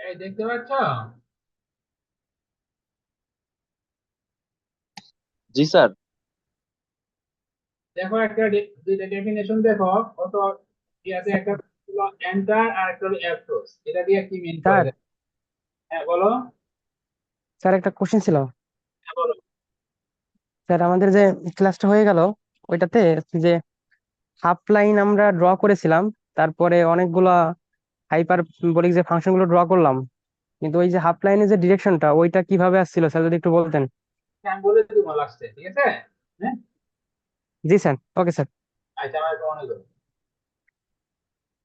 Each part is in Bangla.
এই দেখতে পাচ্ছ? জি স্যার। দেখো একটা দুইটা ডেফিনেশন দেখো কত ইয়াতে একটা হলো এন্টার আর একটা হলো অ্যাপ্রোচ, এটা দিয়ে কি মিন করে স্যার দেখো। হ্যাঁ বলো। স্যার একটা কোশ্চেন ছিল। হ্যাঁ বলো। স্যার আমাদের যে ক্লাসটা হয়ে গেল ওইটাতে যে হাফ লাইন আমরা ড্র করেছিলাম, তারপরে অনেকগুলা হাইপার বলিক যে ফাংশন গুলো ড্র করলাম, কিন্তু ওই যে হাফ লাইনের যে ডিরেকশনটা ওইটা কিভাবে আসছিল স্যার যদি একটু বলতেন। আমি বলে দিব লাস্টে, ঠিক আছে? হ্যাঁ। জি স্যার, ওকে স্যার। আচ্ছা আমার মনে করো।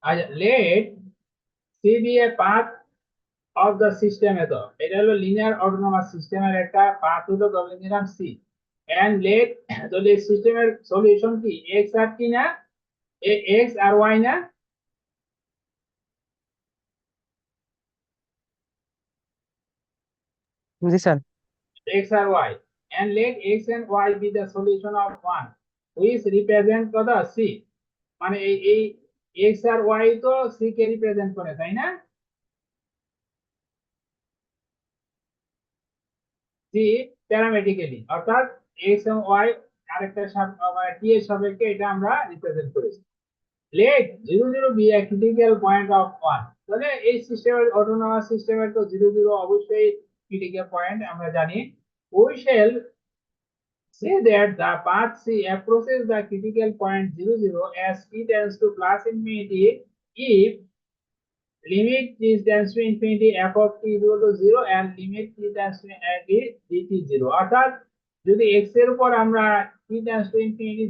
আচ্ছা, let C be a path of the system, এত এটা হলো লিনিয়ার অটোনোমাস সিস্টেমের একটা পাথ, হলো ধরে নিলাম সি। এন্ড লেট, তাহলে সিস্টেমের সলিউশন কি এক্স আর কি না, এক্স আর ওয়াই না? জি sir. x or y, and let x and y be the solution of one which represent the c, মানে এই x আর y তো c কে রিপ্রেজেন্ট করে, তাই না? c প্যারামেট্রিক্যালি, অর্থাৎ x এবং y আরেকটা মানে t এর সাপেক্ষে এটা আমরা রিপ্রেজেন্ট করেছি। let 0 0 be a critical point of one, তাহলে এই সিস্টেমের অটোনোমাস সিস্টেমের তো 0 0 অবশ্যই ক্রিটিক্যাল পয়েন্ট আমরা জানি। we shall say that the path C approaches the critical point 0 0 as t tends to plus infinity if limit t tends to infinity f of t equal to 0 and limit t tends to infinity dt 0, অর্থাৎ যদি x এর উপর আমরা t tends to infinity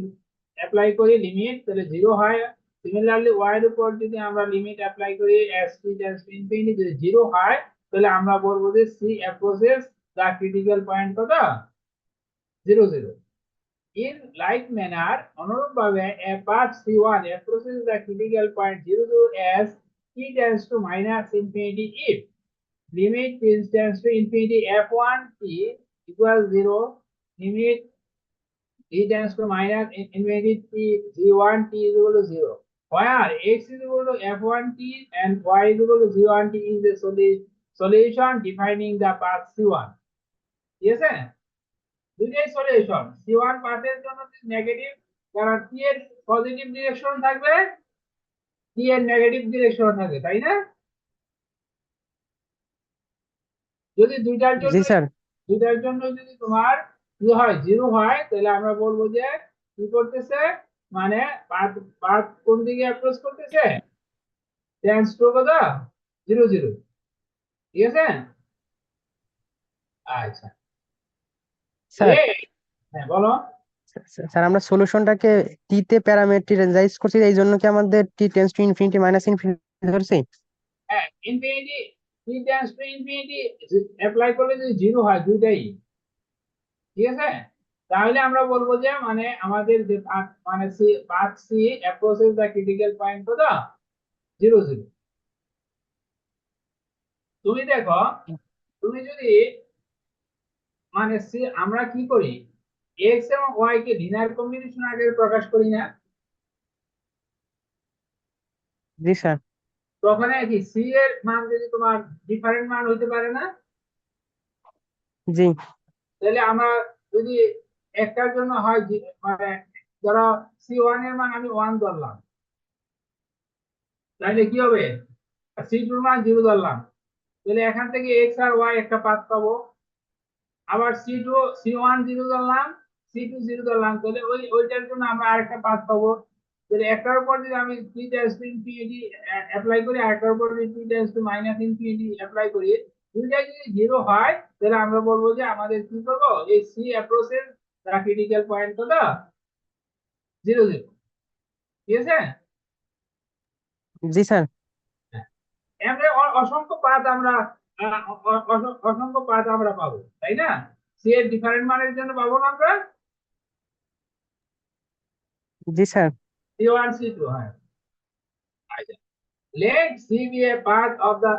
apply করি লিমিট, তাহলে 0 হয়। সিমিলারলি y এর উপর যদি আমরা লিমিট অ্যাপ্লাই করি as t tends to infinity, যদি 0 হয়, তাহলে আমরা বলবো যে c approaches the critical point কত 0 0। In like manner, অনুরূপভাবে a path C1 approaches the critical point 0 0 as t tends to minus infinity if limit t tends to infinity f1 t equals 0, limit t tends to minus infinity t g1 t is equal to 0, where x is equal to f1 t and y is equal to g1 t is the solution defining the path C1. Yes, sir. দুইটাই সলিউশন। C1 পাথের জন্য নেগেটিভ, কারণ t এর পজিটিভ ডিরেকশন থাকবে, t এর নেগেটিভ ডিরেকশন থাকবে, তাই না? যদি জি স্যার। দুইটার জন্য যদি তোমার কি হয় 0 হয়, তাহলে আমরা বলবো যে কি করতেছে, মানে পাথ পাথ কোন দিকে অ্যাপ্রোচ করতেছে, টেন্স টু কত 0 0, ঠিক আছে? আচ্ছা, স্যার, লে, হ্যাঁ বলো। স্যার আমরা সলিউশনটাকে টি তে প্যারামিটারাইজ করছি, এই জন্য কি আমাদের টি tends to infinity minus infinity ধরছি। হ্যাঁ, infinity, t tends to infinity apply করলে যদি 0 হয় দুইটাই, ঠিক আছে? তাহলে আমরা বলবো যে মানে আমাদের যে মানে C path C approaches the critical point to the 0 0। তুমি দেখো, তুমি যদি মানে সি আমরা কি করি, এক্স এবং ওয়াই কে লিনিয়ার কম্বিনেশন আগে প্রকাশ করি না, জি স্যার। তখন কি সি এর মান যদি তোমার ডিফারেন্ট মান হইতে পারে না? জি তাহলে আমরা যদি একটার জন্য হয় মানে ধরো C1 এর মান আমি 1 ধরলাম, তাহলে কি হবে, C2 এর মান 0 ধরলাম, তাহলে এখান থেকে এক্স আর ওয়াই একটা পাথ পাবো। আবার C1 0 ধরলাম, C2 0 ধরলাম, তাহলে ওইটার জন্য আমরা আরেকটা পাথ পাবো। তাহলে একটার উপর যদি আমি t tends to infinity apply করি, আরেকটার উপর যদি t tends to minus infinity apply করি, দুইটাই যদি 0 হয়, তাহলে আমরা বলবো যে আমাদের কি করবো, এই সি অ্যাপ্রোচের দ্বারা ক্রিটিক্যাল পয়েন্ট কত 0 0, ঠিক আছে? জি স্যার। হ্যাঁ। আমরা অসংখ্য পাথ আমরা অসংখ্য পাথ আমরা পাবো, তাই না? সি এর ডিফারেন্ট মানের জন্য পাবো না আমরা জি স্যার। C1 C2, হ্যাঁ। আচ্ছা, let C be a part of the,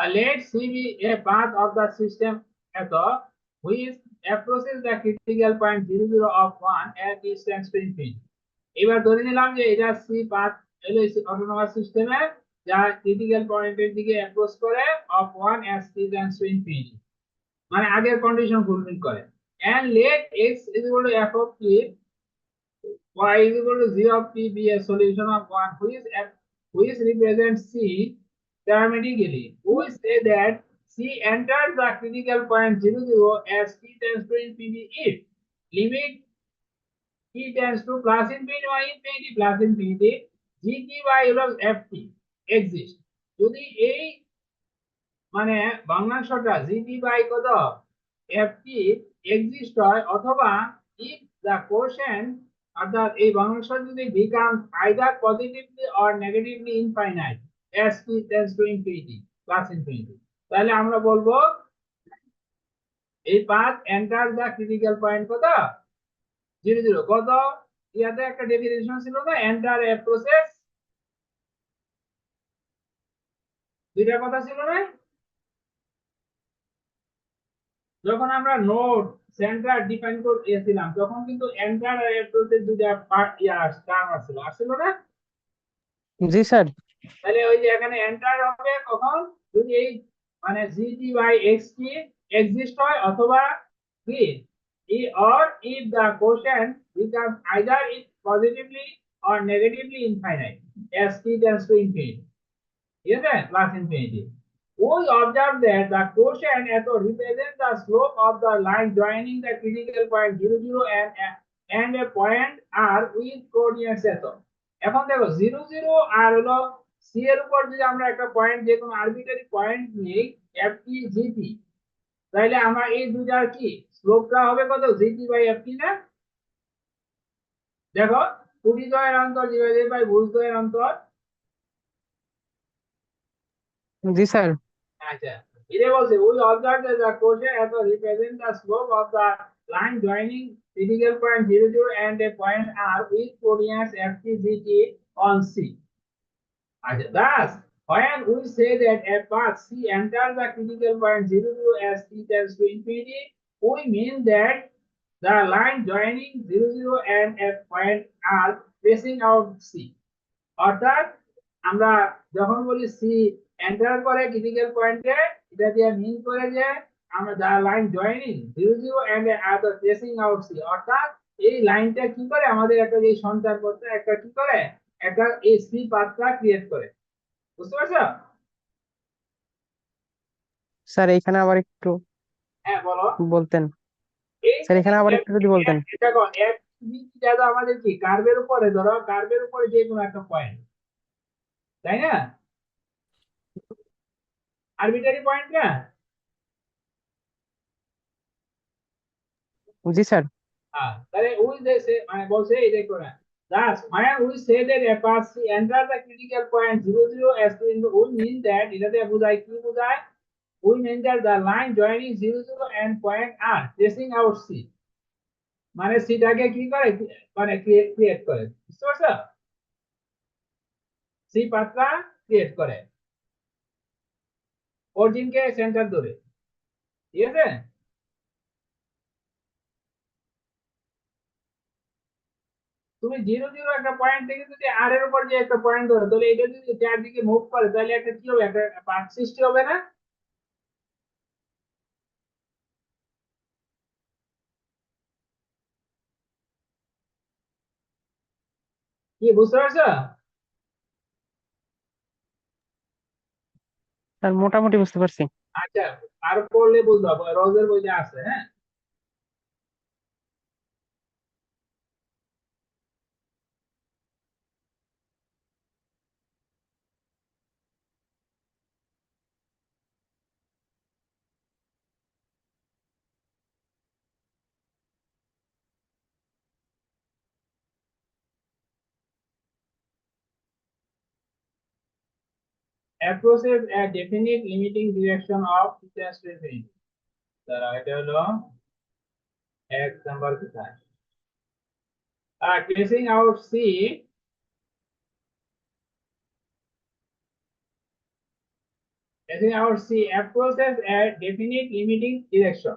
Let C be a part of the system echo which approaches the critical point 0, 0 of 1 at distance to infinity. এবার ধরে নিলাম যে এটা সি পাথ অটোনোমাস সিস্টেমে যা ক্রিটিক্যাল পয়েন্টের দিকে অ্যাপ্রোচ করে of 1 as t tends to infinity, মানে আগের কন্ডিশন ফুলফিল করে। and let x is equal to f of t, y is equal to 0 of t be a solution of 1 which represents c parametrically. We say that c enters the critical point 0, 0 as t tends to infinity if limit t tends to plus infinity or infinity plus infinity gt by ft exist. যদি এই মানে ভগ্নাংশটা gt by কত ft এক্সিস্ট হয়, অথবা if the quotient অর্থাৎ এই ভগ্নাংশ যদি becomes either positively or negatively infinite as t tends to infinity plus infinity, তাহলে আমরা বলবো এই পাথ এন্টার দা ক্রিটিক্যাল পয়েন্ট কত 0, 0 কত ইয়াতে একটা ডেফিনিশন ছিল না, এন্টার এ প্রসেস, দুইটা কথা ছিল না, যখন আমরা নোড সেন্টার ডিফাইন করেছিলাম তখন কিন্তু এন্টার আর প্রসেস দুইটা পার্ট টার্ম আসছিল না। জি স্যার। তাহলে ওই যে এখানে এন্টার হবে কখন, যদি এই মানে gt বাই xt এক্সিস্ট হয়, অথবা কি or if the quotient becomes either it positively or negatively infinite as t tends to infinity, yes, plus infinity. We observe that the quotient represents the slope of the line joining the critical point 0, 0 and a point r with coordinates এত। এখন দেখো 0, 0 আর হলো c এর উপর যদি আমরা একটা পয়েন্ট, যে কোনো আরবিটারি পয়েন্ট নিই ft gt, তাহলে আমরা এই দুটার কি স্লোপটা হবে কত gt বাই ft না। দেখো ত্রুটিদ্বয়ের অন্তর ডিভাইডেড বাই ভুজদ্বয়ের অন্তর। জি স্যার। আচ্ছা, এটা বলছে we observe that the quotient represents the slope of the line joining critical point 0, 0 and a point r with coordinates ft gt on c. আচ্ছা, thus when we say that a path c enters the critical point 0, 0 as t tends to infinity, we mean that the line joining 0, 0 and a point r tracing out c. অর্থাৎ আমরা যখন বলি সি এন্টার করে ক্রিটিক্যাল পয়েন্টে, এটা দিয়ে মিন করে যে আমরা the line joining 0, 0 and other tracing out C, অর্থাৎ এই লাইনটা কি করে আমাদের একটা যে সঞ্চার করতে একটা কি করে একটা এই সি পাথটা ক্রিয়েট করে। বুঝতে পারছো? স্যার এইখানে আবার একটু হ্যাঁ বলো। বলতেন। এই স্যার এখানে আবার একটু যদি বলতেন। দেখো এক যেটা আমাদের কি কার্ভের উপরে, ধরো কার্ভের উপরে যে কোনো একটা পয়েন্ট, তাই না, আরবিটারি পয়েন্ট না। জি স্যার। তাহলে ওই যে মানে বলছে এই দেখো না, thus when we say that a path C enters the critical point 0, 0 as in we mean that এটাতে বোঝায় কি বোঝায়, we mean that the line joining 0, 0 and point R tracing out C, মানে সিটাকে কি করে মানে ক্রিয়েট করে। বুঝতে পারছো? সি পাথটা ক্রিয়েট করে অরিজিনকে সেন্টার ধরে, ঠিক আছে। তুমি 0, 0 একটা পয়েন্ট থেকে যদি আর এর উপর যে একটা পয়েন্ট ধরো, তাহলে এটা যদি চারদিকে মুভ করে তাহলে একটা কি হবে, একটা পাথ সৃষ্টি হবে না। কি বুঝতে পারছো? স্যার মোটামুটি বুঝতে পারছি। আচ্ছা, আর পড়লে বুঝতে হবে, রোজের বইতে আছে, হ্যাঁ। Approaches a definite limiting direction of distance to infinity. তারা এটা হলো এক নাম্বার কথা। Tracing out C As in our C, approaches a definite limiting direction.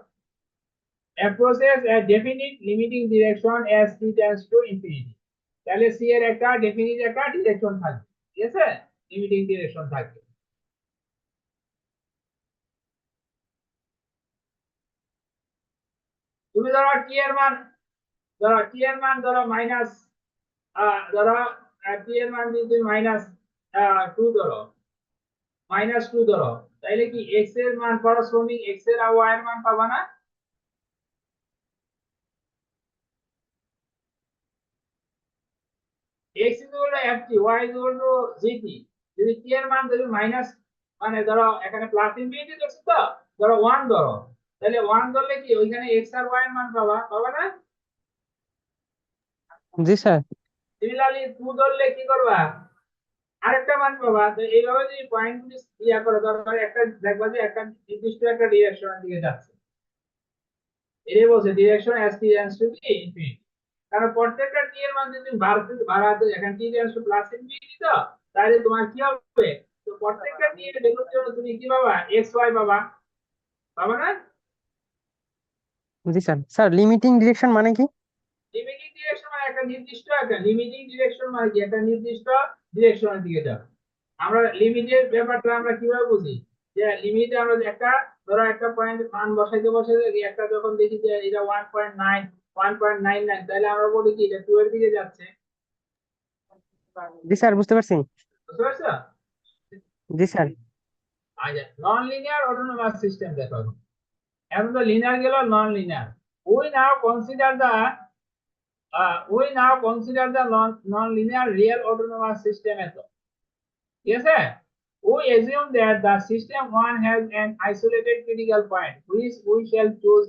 Approaches a definite limiting direction as t tends to infinity. তাহলে C এর একটা ডেফিনিট একটা ডিরেকশন থাকবে, ঠিক আছে, লিমিটিং ডিরেকশন থাকবে। তুমি ধরো টি এর মান, ধরো মাইনাস, ধরো টি এর মান যদি তুমি -2 ধরো, -2 ধরো, তাইলে কি x এর মান করসপন্ডিং x এর আর y এর মান পাবা না? x equal to ft, y equal to gt। যদি t এর মান যদি মাইনাস, মানে ধরো এখানে প্লাস ইনফিনিটি ধরছি তো, ধরো 1 ধরো, তাহলে 1 ধরলে কি ওইখানে x আর y এর মান পাবা না? জি স্যার। সিমিলারলি 2 ধরলে কি করবা, আরেকটা মান পাবা। তো এইভাবে যদি পয়েন্ট গুলি ইয়া করো, ধরো একটা দেখবা যে একটা নির্দিষ্ট একটা ডিরেকশনের দিকে যাচ্ছে, এটাই বলছে direction as t tends to be infinity। কারণ প্রত্যেকটা t এর মান যদি বাড়াতে এখানে t tends to plus infinity তো, তাহলে তোমার কি হবে, তো প্রত্যেকটা t এর ভ্যালুর জন্য তুমি কি পাবা, x y পাবা না? জি স্যার। স্যার লিমিটিং ডিরেকশন মানে কি? লিমিটিং ডিরেকশন মানে একটা নির্দিষ্ট, একটা লিমিটিং ডিরেকশন মানে কি, একটা নির্দিষ্ট ডিরেকশনের দিকে যাবে। আমরা লিমিটের ব্যাপারটা আমরা কিভাবে বুঝি, যে লিমিটে আমরা যে একটা, ধরো একটা পয়েন্ট মান বসাইতে একটা যখন দেখি যে এটা 1.9 1.99, তাহলে আমরা বলি কি এটা 2 এর দিকে যাচ্ছে। জি স্যার, বুঝতে পারছি। বুঝতে পারছো? জি স্যার। আচ্ছা, নন লিনিয়ার অটোনোমাস সিস্টেম দেখো। এখন তো লিনিয়ার গেল, non linear. we now consider the non-linear real autonomous system as well. Yes, sir. We assume that the system one has an isolated critical point, which we shall choose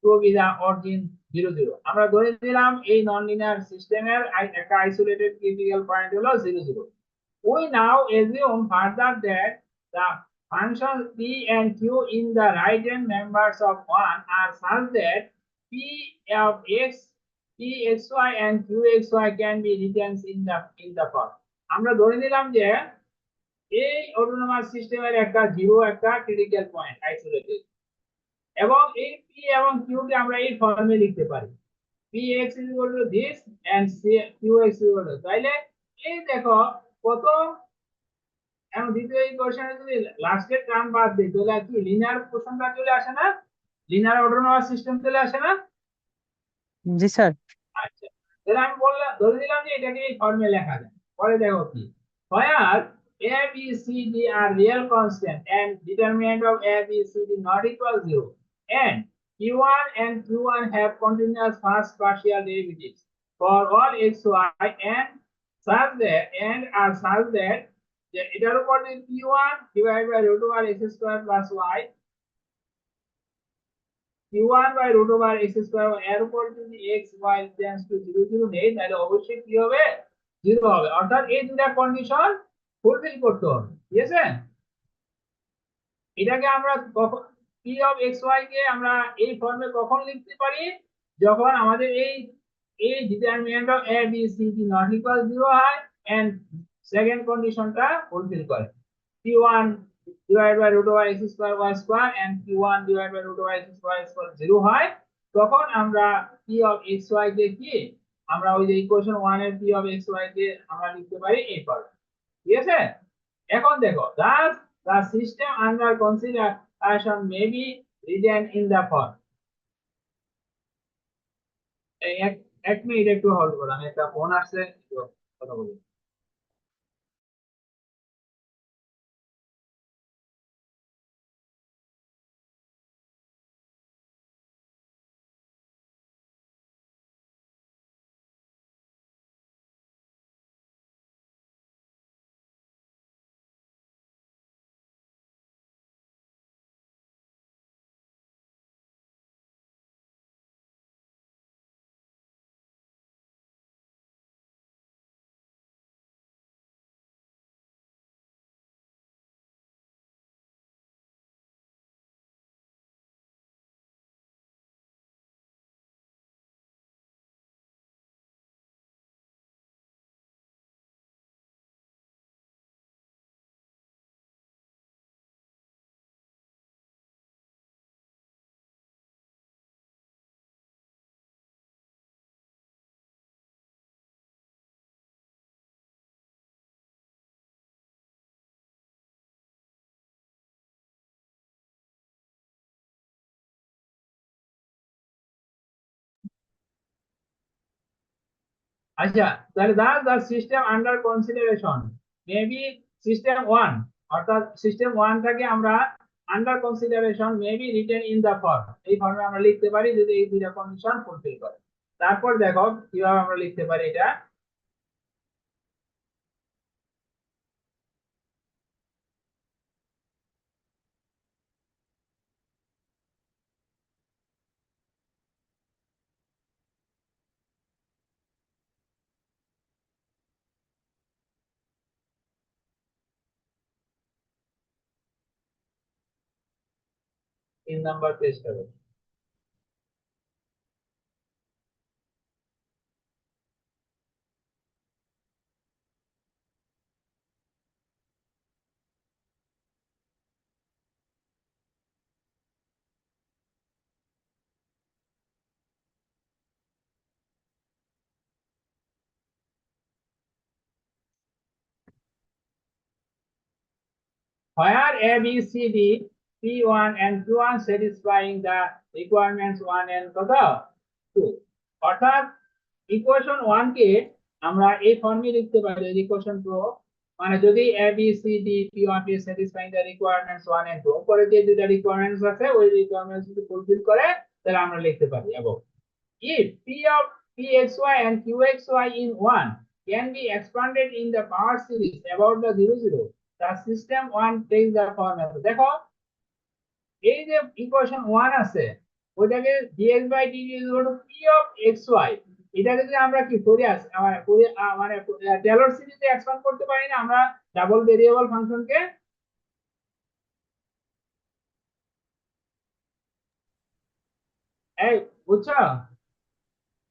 to be the origin 0 0। আমরা ধরে নিলাম এই নন লিনিয়ার সিস্টেমের একটা আইসোলেটেড ক্রিটিক্যাল পয়েন্ট হলো 0 0। We now assume further that the functions p and q in the right hand members of one are such that p of x, p x y and q x y can be written in the form। আমরা ধরে নিলাম যে এই অটোনোমাস সিস্টেমের একটা জিরো একটা ক্রিটিক্যাল পয়েন্ট আইসোলেটেড, এবং এই পি এবং কিউ কে আমরা এই ফর্মে লিখতে পারি, P X is equal to this and Q X is equal to, তাইলে এই দেখো প্রথম এবং দ্বিতীয় ইকুয়েশনে যদি লাস্টের টার্ম বাদ দিই তাহলে কি লিনিয়ার কোশ্চেনটা চলে আসে না, লিনিয়ার অটোনোমাস সিস্টেম চলে আসে না? জি স্যার। আচ্ছা, তাহলে আমি বললাম ধরে নিলাম যে এটাকে এই ফর্মে লেখা যায়। পরে দেখো কি, where a b c d are real constant and determinant of a b c d not equal 0, and q1 and q1 have continuous first partial derivatives for all x y and are such that যে এটার উপর q1 divided by root over x square plus y, q1 by root over x square, এর উপর যদি x y tends to 0 0 নেই, তাহলে অবশ্যই কি হবে, 0 হবে। অর্থাৎ এই দুটা কন্ডিশন ফুলফিল করতে হবে, ঠিক আছে। এটাকে আমরা কখন p of x y কে আমরা এই ফর্মে কখন লিখতে পারি, যখন আমাদের এই determinant of a b c d not equal 0 হয় এন্ড সেকেন্ড কন্ডিশনটা ফুলফিল করে, q1 divided by root over x square y square and q1 divided by root over x square equal 0 হয়, তখন আমরা p of x y কে কি, আমরা ওই যে ইকুয়েশন 1 এর p of x y কে আমরা লিখতে পারি এই ফর্মে, ঠিক আছে। এখন দেখো, thus the system under consideration may be written in the form। এক এক মিনিট একটু হোল্ড করো, আমি একটা ফোন আসছে, একটু কথা বলি। আচ্ছা, তাহলে the system under consideration maybe system one, অর্থাৎ সিস্টেম ওয়ানটাকে আমরা under consideration maybe written in the form, এই ফর্মে আমরা লিখতে পারি যদি এই দুইটা কন্ডিশন ফুলফিল করে। তারপর দেখো কিভাবে আমরা লিখতে পারি এটা। তিন নাম্বার পেজটা দেখো। Where A, B, C, D, P1 and Q1 satisfying the requirements 1 and কত 2, অর্থাৎ ইকুয়েশন 1 কে আমরা এই ফর্মে লিখতে পারি ইকুয়েশন 2, মানে যদি A, B, C, D, P1 is satisfying the requirements 1 and 2, পরে যে দুইটা রিকোয়ারমেন্টস আছে ওই রিকোয়ারমেন্টস যদি ফুলফিল করে তাহলে আমরা লিখতে পারি এবং if P of Pxy and Qxy in 1 can be expanded in the power series about the 0, 0, the system 1 takes the form of, দেখো এই যে ইকুয়েশন 1 আছে ওইটাকে dx by dt is equal to P of xy, এটাকে যদি আমরা কি ফোরিয়ার মানে টেলর সিরিজে এক্সপ্যান্ড করতে পারি না আমরা ডাবল ভেরিয়েবল ফাংশনকে। এই বুঝছো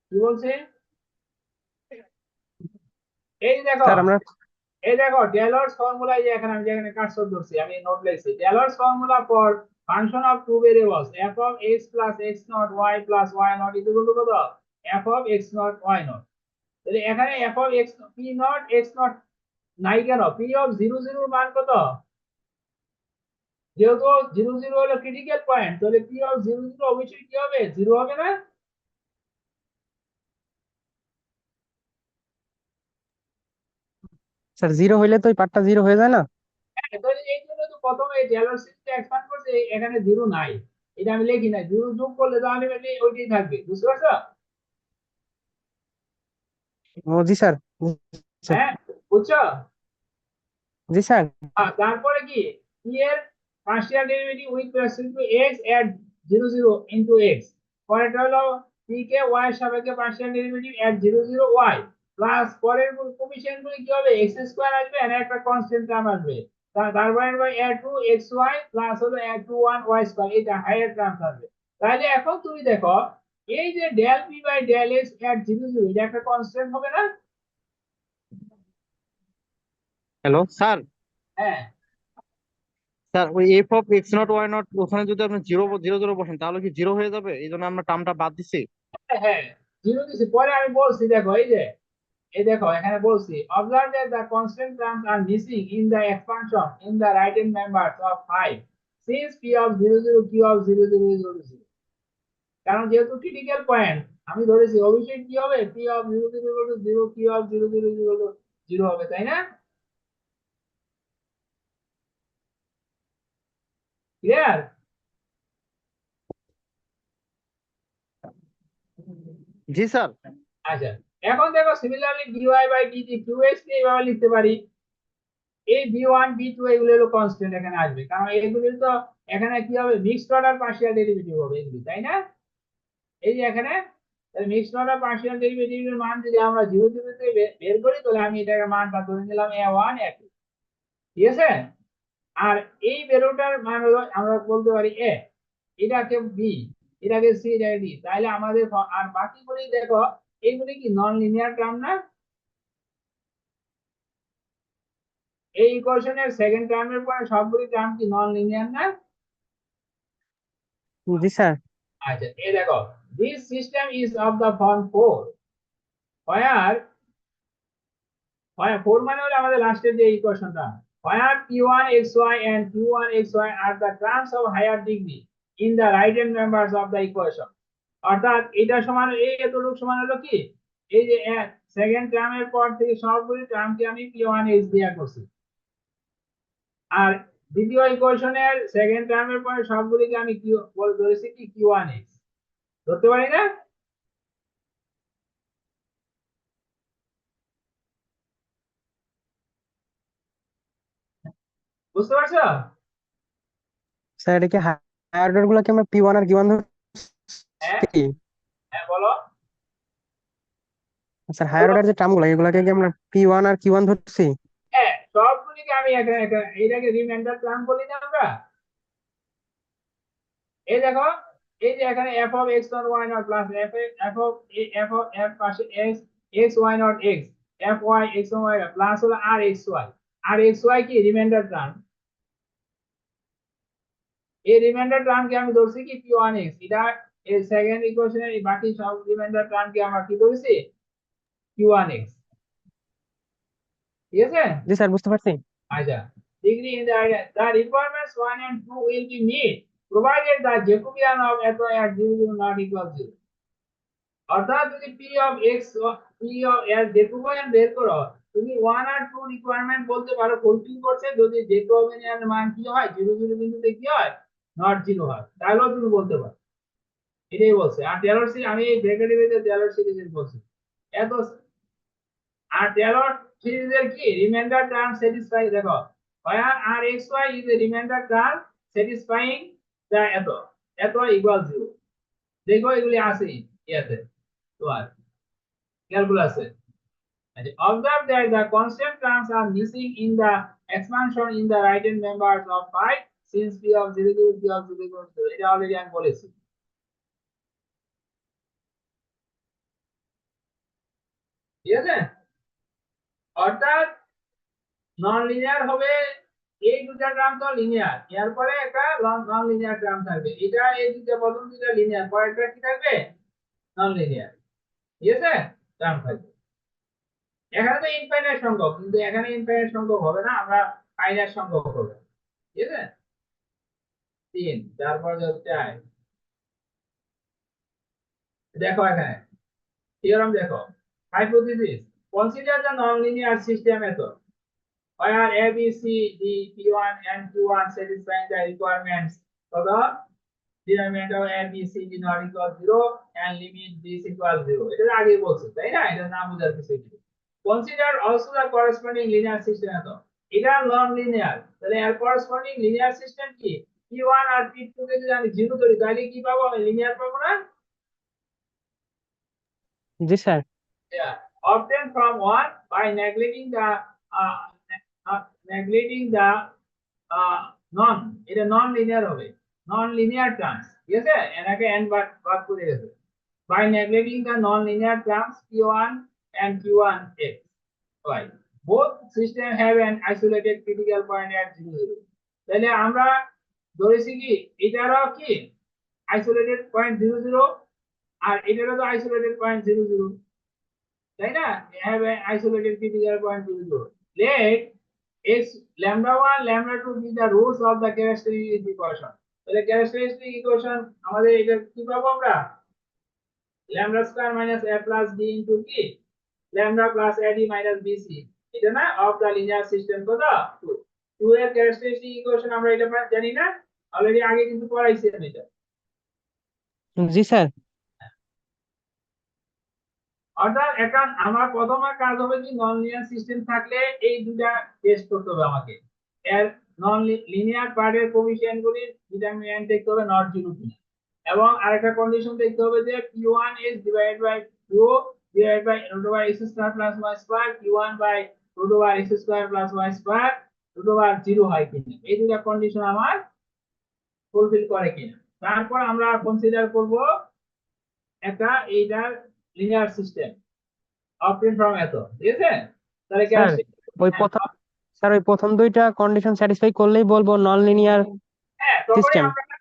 কি বলছে? এই দেখো স্যার আমরা এই দেখো টেলরস ফর্মুলা, যে এখানে আমি যেখানে কার্সর ধরছি আমি নোট লিখছি Taylor's formula for function of two variables f of x plus x naught y plus y naught equal to কত f of x naught y naught, তাহলে এখানে f of x p naught x naught নাই কেন, p of 0, 0 এর মান কত, যেহেতু 0, 0 হলো ক্রিটিক্যাল পয়েন্ট তাহলে p of 0, 0 অবশ্যই কি হবে 0 হবে না। স্যার জিরো হইলে তো ওই পার্টটা জিরো হয়ে যায় না? হ্যাঁ, তাহলে এই জন্য তো প্রথমে টেলর সিরিজটা এক্সপ্যান্ড করছে এখানে 0 নাই, এটা আমি লিখি না 0 যোগ করলে তো আলটিমেটলি ওইটাই থাকবে, বুঝতে পারছো? ও জি স্যার, জি স্যার, হ্যাঁ বুঝছো? জি স্যার। তারপরে কি p এর partial derivative with respect to x at 0, 0 into x, পরেরটা হলো p কে y এর সাপেক্ষে পার্শিয়াল ডেরিভেটিভ এট 0, 0 y প্লাস পরের কোফিশিয়েন্ট গুলো কি হবে x স্কয়ার আসবে আর একটা কনস্ট্যান্ট টার্ম আসবে, তারপরে বাই এট 2 xy প্লাস হলো এট 2 1 y স্কয়ার, এটা হাইয়ার টার্ম আসবে। তাহলে এখন তুমি দেখো এই যে del p by del x at 0, 0 এটা একটা কনস্ট্যান্ট হবে না? Hello sir. হ্যাঁ স্যার ওই F of X naught Y naught ওখানে যদি আপনি জিরো জিরো জিরো বসেন তাহলে কি জিরো হয়ে যাবে? এই জন্য আমরা টার্মটা বাদ দিছি। হ্যাঁ হ্যাঁ, 0 দিছি পরে আমি বলছি দেখো এই দেখো এখানে বলছি observe that the constant terms are missing in the expansion in the right hand members of 5 since p of 0, 0 q of 0, 0 is equal to 0, কারণ যেহেতু ক্রিটিক্যাল পয়েন্ট আমি ধরেছি অবশ্যই কি হবে p of 0, 0 equal to 0, q of 0, 0 is equal to 0 হবে, তাই না? ক্লিয়ার? জি স্যার। আচ্ছা, এখন দেখো similarly dy by dt qx কে এইভাবে লিখতে পারি, এই v1 v2 এগুলো হলো কনস্ট্যান্ট এখানে আসবে কারণ এগুলো তো এখানে কি হবে মিক্সড অর্ডার পার্শিয়াল ডেরিভেটিভ হবে এগুলি, তাই না? এই যে এখানে মিক্সড অর্ডার পার্শিয়াল ডেরিভেটিভ এর মান যদি আমরা 0, 0 থেকে বের করি তাহলে আমি এটাকে মানটা ধরে নিলাম a1 a2, ঠিক আছে? আর এই ভ্যালুটার মান হলো আমরা বলতে পারি a, এটাকে b, এটাকে c, এটাকে d, তাহলে আমাদের আর বাকিগুলি দেখো এইগুলি কি নন লিনিয়ার টার্ম না? এই ইকুয়েশনের সেকেন্ড টার্মের পরে সবগুলি টার্ম কি নন লিনিয়ার না? জি স্যার। আচ্ছা এই দেখো this system is of the form 4 where 4 মানে হলো আমাদের লাস্টের যে ইকুয়েশনটা where p1 xy and q1 xy are the terms of higher degree in the right hand members of the equation, অর্থাৎ এটা সমান এই এতটুকু সমান হলো কি এই যে সেকেন্ড টার্মের পর থেকে সবগুলি টার্মকে আমি p1x দিয়া করছি, আর দ্বিতীয় ইকুয়েশনের সেকেন্ড টার্মের পরে সবগুলিকে আমি কি ধরেছি কি q1x ধরতে পারি না? বুঝতে পারছো? স্যার এটা কি হায়ার অর্ডার গুলোকে আমরা P1 আর Q1 হ্যাঁ, ধরছি? হ্যাঁ বলো। স্যার হায়ার অর্ডার যে টার্ম গুলো এগুলোকে কি আমরা P1 আর Q1 ধরছি? হ্যাঁ, সবগুলিকে আমি এটাকে রিমাইন্ডার টার্ম বলি না আমরা? এই দেখো, এই যে এখানে f of x naught y naught plus f পাশে x y naught x f y x y plus হলো r x y, আর x y কি রিমাইন্ডার টার্ম। এই রিমাইন্ডার টার্মকে আমি ধরছি কি p1x, এটা এই সেকেন্ড ইকুয়েশনের এই বাকি সব রিমাইন্ডার টার্মকে আমরা কি ধরেছি q1x। ঠিক আছে? জি স্যার, বুঝতে পারছি। আচ্ছা, degree in the requirements 1 and 2 will be met provided the Jacobian of f at 0 not equal 0। অর্থাৎ যদি p of x p of এর জ্যাকোবিয়ান বের করো, তুমি 1 আর 2 রিকোয়ারমেন্ট বলতে পারো ফুলফিল করছে যদি জ্যাকোবিয়ান মান কি হয় 0 0 বিন্দুতে কি হয় নট 0 হয়, তাহলেও তুমি বলতে পারো। এটাই বলছে। আর টেলর সিরিজ আমি এই ব্র্যাকেটের ভিতরে টেলর সিরিজের বলছি এত। আর টেলর সিরিজের কি রিমাইন্ডার টার্ম স্যাটিসফাই দেখো, where r x y is a remainder term satisfying the এত ইকুয়াল 0। দেখো এগুলি আছে ইয়াতে তোমার ক্যালকুলাসে। Observe that the constant terms are missing in the expansion in the right hand members of phi since p of 0 0 p of 0 equals 0। এটা অলরেডি আমি বলেছি। ঠিক আছে? অর্থাৎ নন লিনিয়ার হবে এই দুটা টার্ম তো লিনিয়ার, এরপরে একটা নন লিনিয়ার টার্ম থাকবে, এটা এই দুটো প্রথম দুটো লিনিয়ার, পরেরটা কি থাকবে নন লিনিয়ার। ঠিক আছে? টার্ম থাকবে। এখানে তো ইনফাইনাইট সংখ্যক, কিন্তু এখানে ইনফাইনাইট সংখ্যক হবে না, আমরা ফাইনাইট সংখ্যক হবে। ঠিক আছে? 3 তারপর হচ্ছে দেখো এখানে থিওরাম দেখো, hypothesis consider the non linear system method where a b c d p1 and q1 satisfying the requirements for the denominator a b c d not equal 0 and limit this equal 0। এটা আগে বলছি তাই না, এটা না বোঝার কিছু নেই। Consider also the corresponding linear system method, এটা নন লিনিয়ার, তাহলে এর করেসপন্ডিং লিনিয়ার সিস্টেম কি p1 আর p2 কে যদি আমি 0 ধরি তাহলে কি পাবো, আমি লিনিয়ার পাবো না? জি sir. Yeah, obtained from 1 by neglecting the uh, non, এটা নন লিনিয়ার হবে, নন লিনিয়ার টার্মস। ঠিক আছে? এটাকে n বাদ করে গেছে by neglecting the non linear terms p1 and q1 x y, both system have an isolated critical point at 0 0। তাহলে আমরা ধরেছি কি এটারও কি আইসোলেটেড পয়েন্ট 0 0, আর এটারও তো আইসোলেটেড পয়েন্ট 0 0, তাই না? have an isolated critical point 0 0। Let x lambda 1 lambda 2 be the roots of the characteristic equation। তাহলে characteristic equation আমাদের এটা কি পাবো আমরা, lambda square minus a plus b into p lambda plus ad minus bc, এটা না of the linear system কত 2। 2 এর characteristic equation আমরা এটা জানি না, অলরেডি আগে কিন্তু পড়াইছি আমি এটা। জি স্যার। অর্থাৎ এখন আমার প্রথম কাজ হবে কি নন লিনিয়ার সিস্টেম থাকলে এই দুটা টেস্ট করতে হবে আমাকে, এর নন লিনিয়ার পার্টের কোএফিসিয়েন্ট গুলি ডিটারমিন্যান্ট দেখতে হবে নট 0 কিনা, এবং আরেকটা কন্ডিশন দেখতে হবে যে p1 is divided by 2 divided by root over x square plus y square, p1 by root over x square plus y square root over 0 হয় কিনা, এই দুটা কন্ডিশন আমার ফুলফিল করে কিনা। তারপর আমরা কনসিডার করব একটা এইটার লিনিয়ার সিস্টেম obtained from এত। ঠিক আছে? তাহলে স্যার ওই প্রথম স্যার ওই প্রথম দুইটা কন্ডিশন স্যাটিসফাই করলেই বলবো নন লিনিয়ার হ্যাঁ, তখনই সিস্টেম। আমরা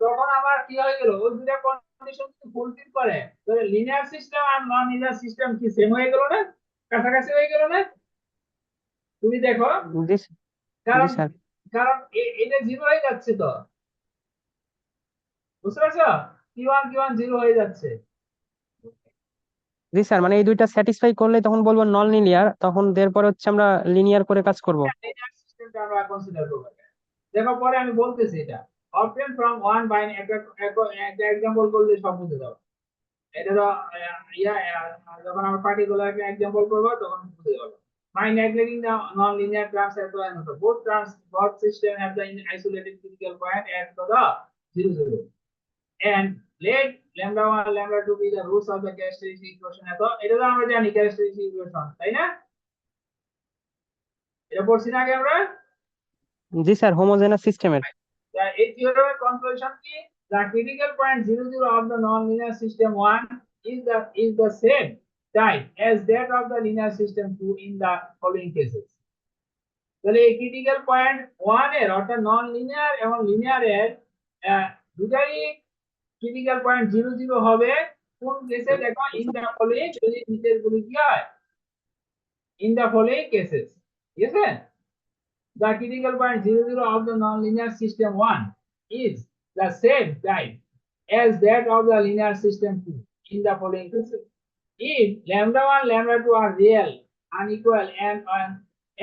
তখন আমার কি হয়ে গেল ওই দুটা কন্ডিশন যদি ফুলফিল করে তাহলে লিনিয়ার সিস্টেম আর নন লিনিয়ার সিস্টেম কি সেম হয়ে গেল না, কাছাকাছি হয়ে গেল না? তুমি দেখো, জি জি কারণ স্যার। কারণ এটা 0 হয়ে যাচ্ছে তো, বুঝতে পারছো? p1 q1 0 হয়ে যাচ্ছে। জি স্যার, মানে এই দুইটা স্যাটিসফাই করলে তখন বলবো নন লিনিয়ার, তখন এরপরে হচ্ছে আমরা লিনিয়ার করে কাজ করব। লিনিয়ার সিস্টেমটা আমরা কনসিডার করব। দেখো পরে আমি বলতেছি এটা অবটেন ফ্রম ওয়ান বাই একটা এক্সাম্পল করলে সব বুঝে যাবে। এটা তো যখন আমরা পার্টিকুলার একটা এক্সাম্পল করব তখন বুঝে যাবে। By neglecting the non-linear terms as well as both system have the isolated critical point at the 0, 0 and let lambda 1 lambda 2 be the roots of the characteristic equation. এত এটা তো আমরা জানি characteristic equation, তাই না? এটা পড়ছি না আগে আমরা? জি স্যার, হোমোজেনাস সিস্টেমের। এই থিওরেমের কনক্লুশন কি? The critical point 0, 0 of the non-linear system 1 is the same type as that of the linear system 2 in the following cases. তাহলে এই ক্রিটিক্যাল পয়েন্ট 1 এর অর্থাৎ নন লিনিয়ার এবং লিনিয়ার এর দুটারই ক্রিটিক্যাল পয়েন্ট 0, 0 হবে কোন কেসে? দেখো ইন দা ফলোইং, যদি নিচের গুলি কি হয় ইন দা ফলোইং কেসেস, ঠিক আছে? The critical point 0, 0 of the non-linear system 1 is the same type as that of the linear system 2 in the following cases. If lambda 1, lambda 2 are real, unequal,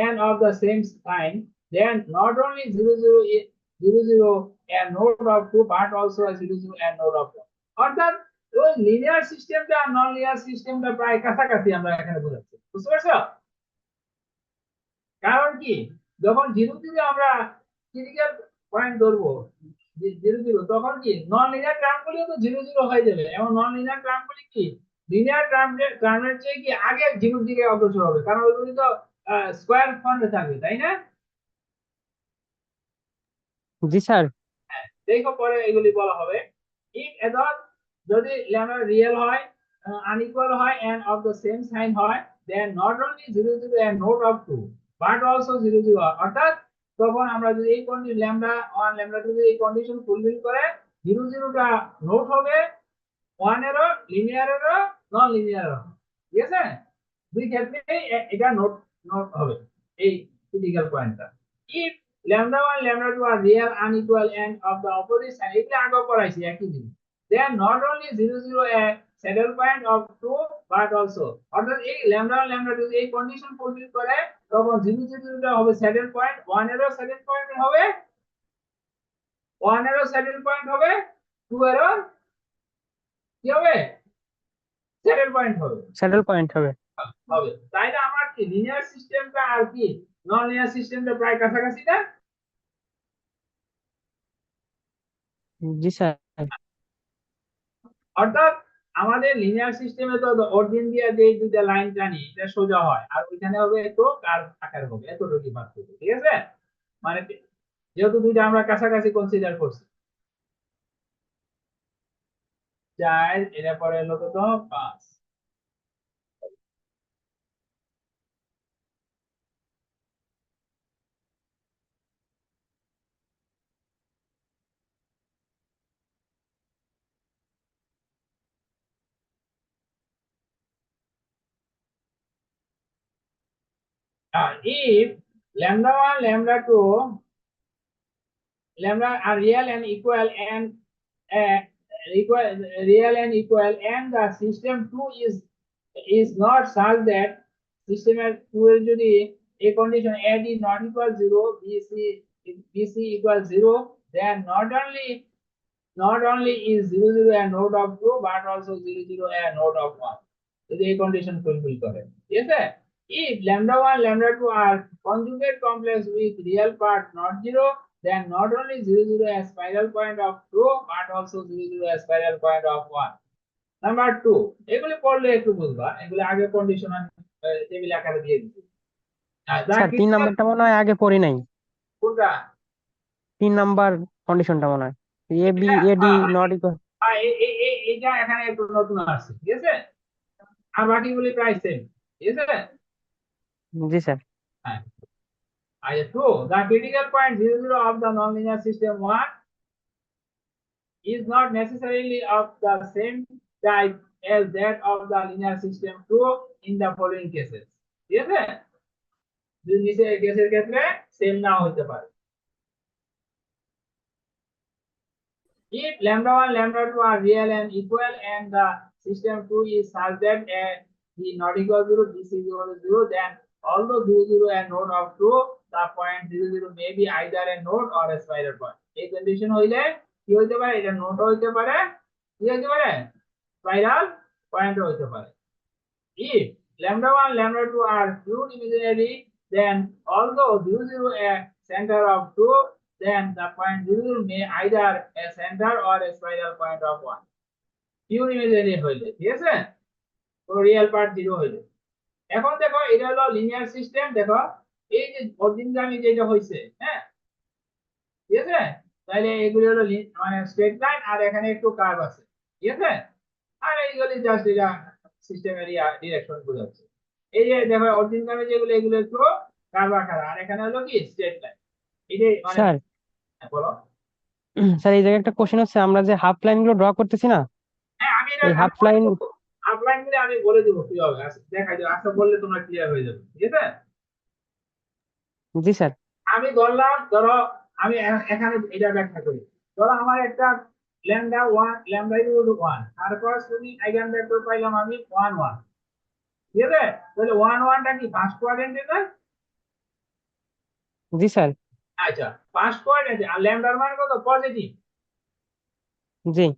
and of the same sign, then not only 0, 0 is 0, 0 and node of 2, but also a 0, 0 and node of 1. অর্থাৎ ওই লিনিয়ার সিস্টেমটা আর নন লিনিয়ার সিস্টেমটা প্রায় কাছাকাছি আমরা এখানে বোঝাচ্ছি, বুঝতে পারছো? কারণ কি, যখন 0, 0 আমরা ক্রিটিক্যাল পয়েন্ট ধরবো 0, 0, তখন কি নন লিনিয়ার টার্মগুলো তো 0, 0 হয়ে যাবে, এবং নন লিনিয়ার টার্মগুলি কি লিনিয়ার টার্মের চেয়ে কি আগে 0 দিকে অগ্রসর হবে, কারণ ওইগুলি তো স্কয়ার ফর্মে থাকবে, তাই না? জি স্যার। দেখো পরে এগুলি বলা হবে। ইফ এদর যদি ল্যাম্ডা রিয়েল হয়, আনইকুয়াল হয় and of the same sign হয়, then not only 0, 0 and not of 2 but also 0, 0 অর্থাৎ তখন আমরা যদি এই কন্ডিশন ল্যাম্ডা 1 ল্যাম্ডা 2 এই কন্ডিশন ফুলফিল করে 0, 0 টা নোট হবে 1 এরও লিনিয়ার এরও নন লিনিয়ার, ঠিক আছে? দুই ক্ষেত্রেই এটা নোট নোট হবে এই ক্রিটিক্যাল পয়েন্টটা। If lambda 1 lambda 2 are real, unequal, and of the opposite sign, এগুলো আগে পড়াইছি একই জিনিস, then not only 0, 0 a saddle point of 2 but also অর্থাৎ এই lambda 1 lambda 2 এই কন্ডিশন ফুলফিল করে তখন 0, 0 টা হবে স্যাডেল পয়েন্ট, 1 এরও স্যাডেল পয়েন্ট হবে, 1 এরও স্যাডেল পয়েন্ট হবে, 2 এরও কি হবে স্যাডেল পয়েন্ট হবে স্যাডেল পয়েন্ট হবে। হবে। তাইলে আমার কি লিনিয়ার সিস্টেমটা আর কি নন লিনিয়ার সিস্টেমটা প্রায় কাছাকাছি না? জি স্যার। অর্থাৎ আমাদের লিনিয়ার সিস্টেমে তো অরিজিন দিয়ে যে দুইটা লাইন টানি এটা সোজা হয়, আর ওইখানে হবে একটু কার্ভ আকার হবে, এতটুকু পার্থক্য, ঠিক আছে? মানে যেহেতু দুইটা আমরা কাছাকাছি কনসিডার করছি। 4 এর পরে হলো কত 5। if lambda 1 lambda 2 lambda are real and equal and and the system 2 is not such that system 2 এর যদি a condition a is not equal 0, bc equals 0, then not only is 0, 0 a node of 2 but also 0, 0 a node of 1, যদি এই কন্ডিশন ফুলফিল করে, ঠিক আছে? if lambda 1 lambda 2 are conjugate complex with real part not 0, then not only 0, 0 a spiral point of 2 but also 0, 0 a spiral point of 1. Number 2 এগুলি পড়লে একটু বুঝবা, এগুলি আগে কন্ডিশন টেবিল আকারে দিয়ে দিচ্ছি। স্যার 3 নাম্বারটা মনে হয় আগে পড়ি নাই। কোনটা? 3 নাম্বার কন্ডিশনটা মনে হয় A B A D not equal. এইটা এখানে একটু নতুন আসছে, ঠিক আছে? আর বাকিগুলি প্রায় সেম, ঠিক আছে? জি স্যার। হ্যাঁ। আচ্ছা 2 the critical point 0, 0 of the nonlinear system 1 is not necessarily of the same type as that of the linear system 2 in the following cases, ঠিক আছে? দুই নিচে কেসের ক্ষেত্রে সেম না হতে পারে। If lambda 1 lambda 2 are real and equal and the system 2 is such that b not equal to 0, b is equal to 0, then although 0 0 a node of 2, the point 0 0 may be either a node or a spiral point. এই কন্ডিশন হইলে কি হইতে পারে, এটা নোড হইতে পারে, কি হইতে পারে, স্পাইরাল পয়েন্ট হইতে পারে। If lambda 1 lambda 2 are pure imaginary, then although 0 0 a center of 2, then the point 0 0 may either a center or a spiral point of 1. Pure imaginary হইলে, ঠিক আছে, কোনো রিয়েল পার্ট 0 হইলে। এখন দেখো এটা হলো লিনিয়ার সিস্টেম। দেখো এই যে অরিজিনগামী যেটা হইছে, হ্যাঁ, ঠিক আছে, তাহলে এগুলো হলো মানে স্ট্রেট লাইন, আর এখানে একটু কার্ভ আছে, ঠিক আছে, আর এইগুলি জাস্ট এটা সিস্টেমের ডিরেকশন বোঝাচ্ছে। এই যে দেখো অরিজিনগামী যেগুলো, এগুলো একটু কার্ভ আকার, আর এখানে হলো কি স্ট্রেট লাইন। এই যে মানে স্যার বলো। স্যার এই জায়গায় একটা কোশ্চেন হচ্ছে, আমরা যে হাফ লাইন গুলো ড্র করতেছি না, হ্যাঁ, আমি এটা এই হাফ লাইন, আপলাইন করে আমি বলে দেবো কি হবে, দেখাই দেবো, আচ্ছা বললে তোমরা ক্লিয়ার হয়ে যাবে, ঠিক আছে। জি স্যার, আমি ধরলাম, ধরো আমি এখানে এটা ব্যাখ্যা করি। ধরো আমার একটা ল্যামডা 1 ল্যামডা ইকুয়াল টু 1, আর করসপন্ডিং আইগেনভেক্টর পাইলাম আমি 1 1, ঠিক আছে। তাহলে 1 1 টা কি ফার্স্ট কোয়াড্রেন্টে না? জি স্যার, আচ্ছা, ফার্স্ট কোয়াড্রেন্টে, আর ল্যামডার মান কত, পজিটিভ। জি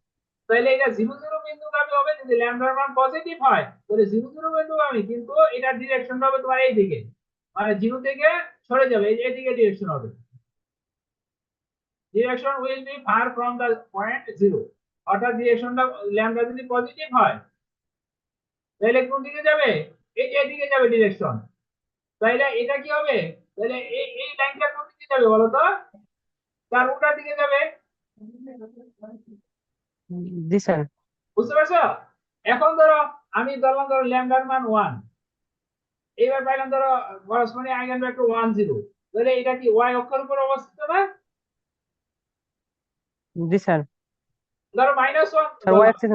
তাহলে এটা 0 0 বিন্দুগামী হবে। যদি ল্যামডার মান পজিটিভ হয় তাহলে 0 0 বিন্দুগামী, কিন্তু এটার ডিরেকশনটা হবে তোমার এই দিকে, মানে 0 থেকে সরে যাবে, এই দিকে ডিরেকশন হবে। Direction will be far from the point 0, অর্থাৎ ডিরেকশনটা ল্যামডা যদি পজিটিভ হয় তাহলে কোন দিকে যাবে, এই যে এদিকে যাবে ডিরেকশন। তাহলে এটা কি হবে, তাহলে এই লাইনটা কোন দিকে যাবে বলো তো, তার উল্টা দিকে যাবে। জি স্যার, বুঝতে পারছো? এখন ধরো আমি ধরলাম, ধরো ল্যামডার মান 1, এইবার পাইলাম ধরো করসপন্ডিং আইগেনভেক্টর 1 0, তাহলে এটা কি y অক্ষের উপর অবস্থিত না? জি স্যার, ধরো -1 স্যার ওয়াই অ্যাক্সিস,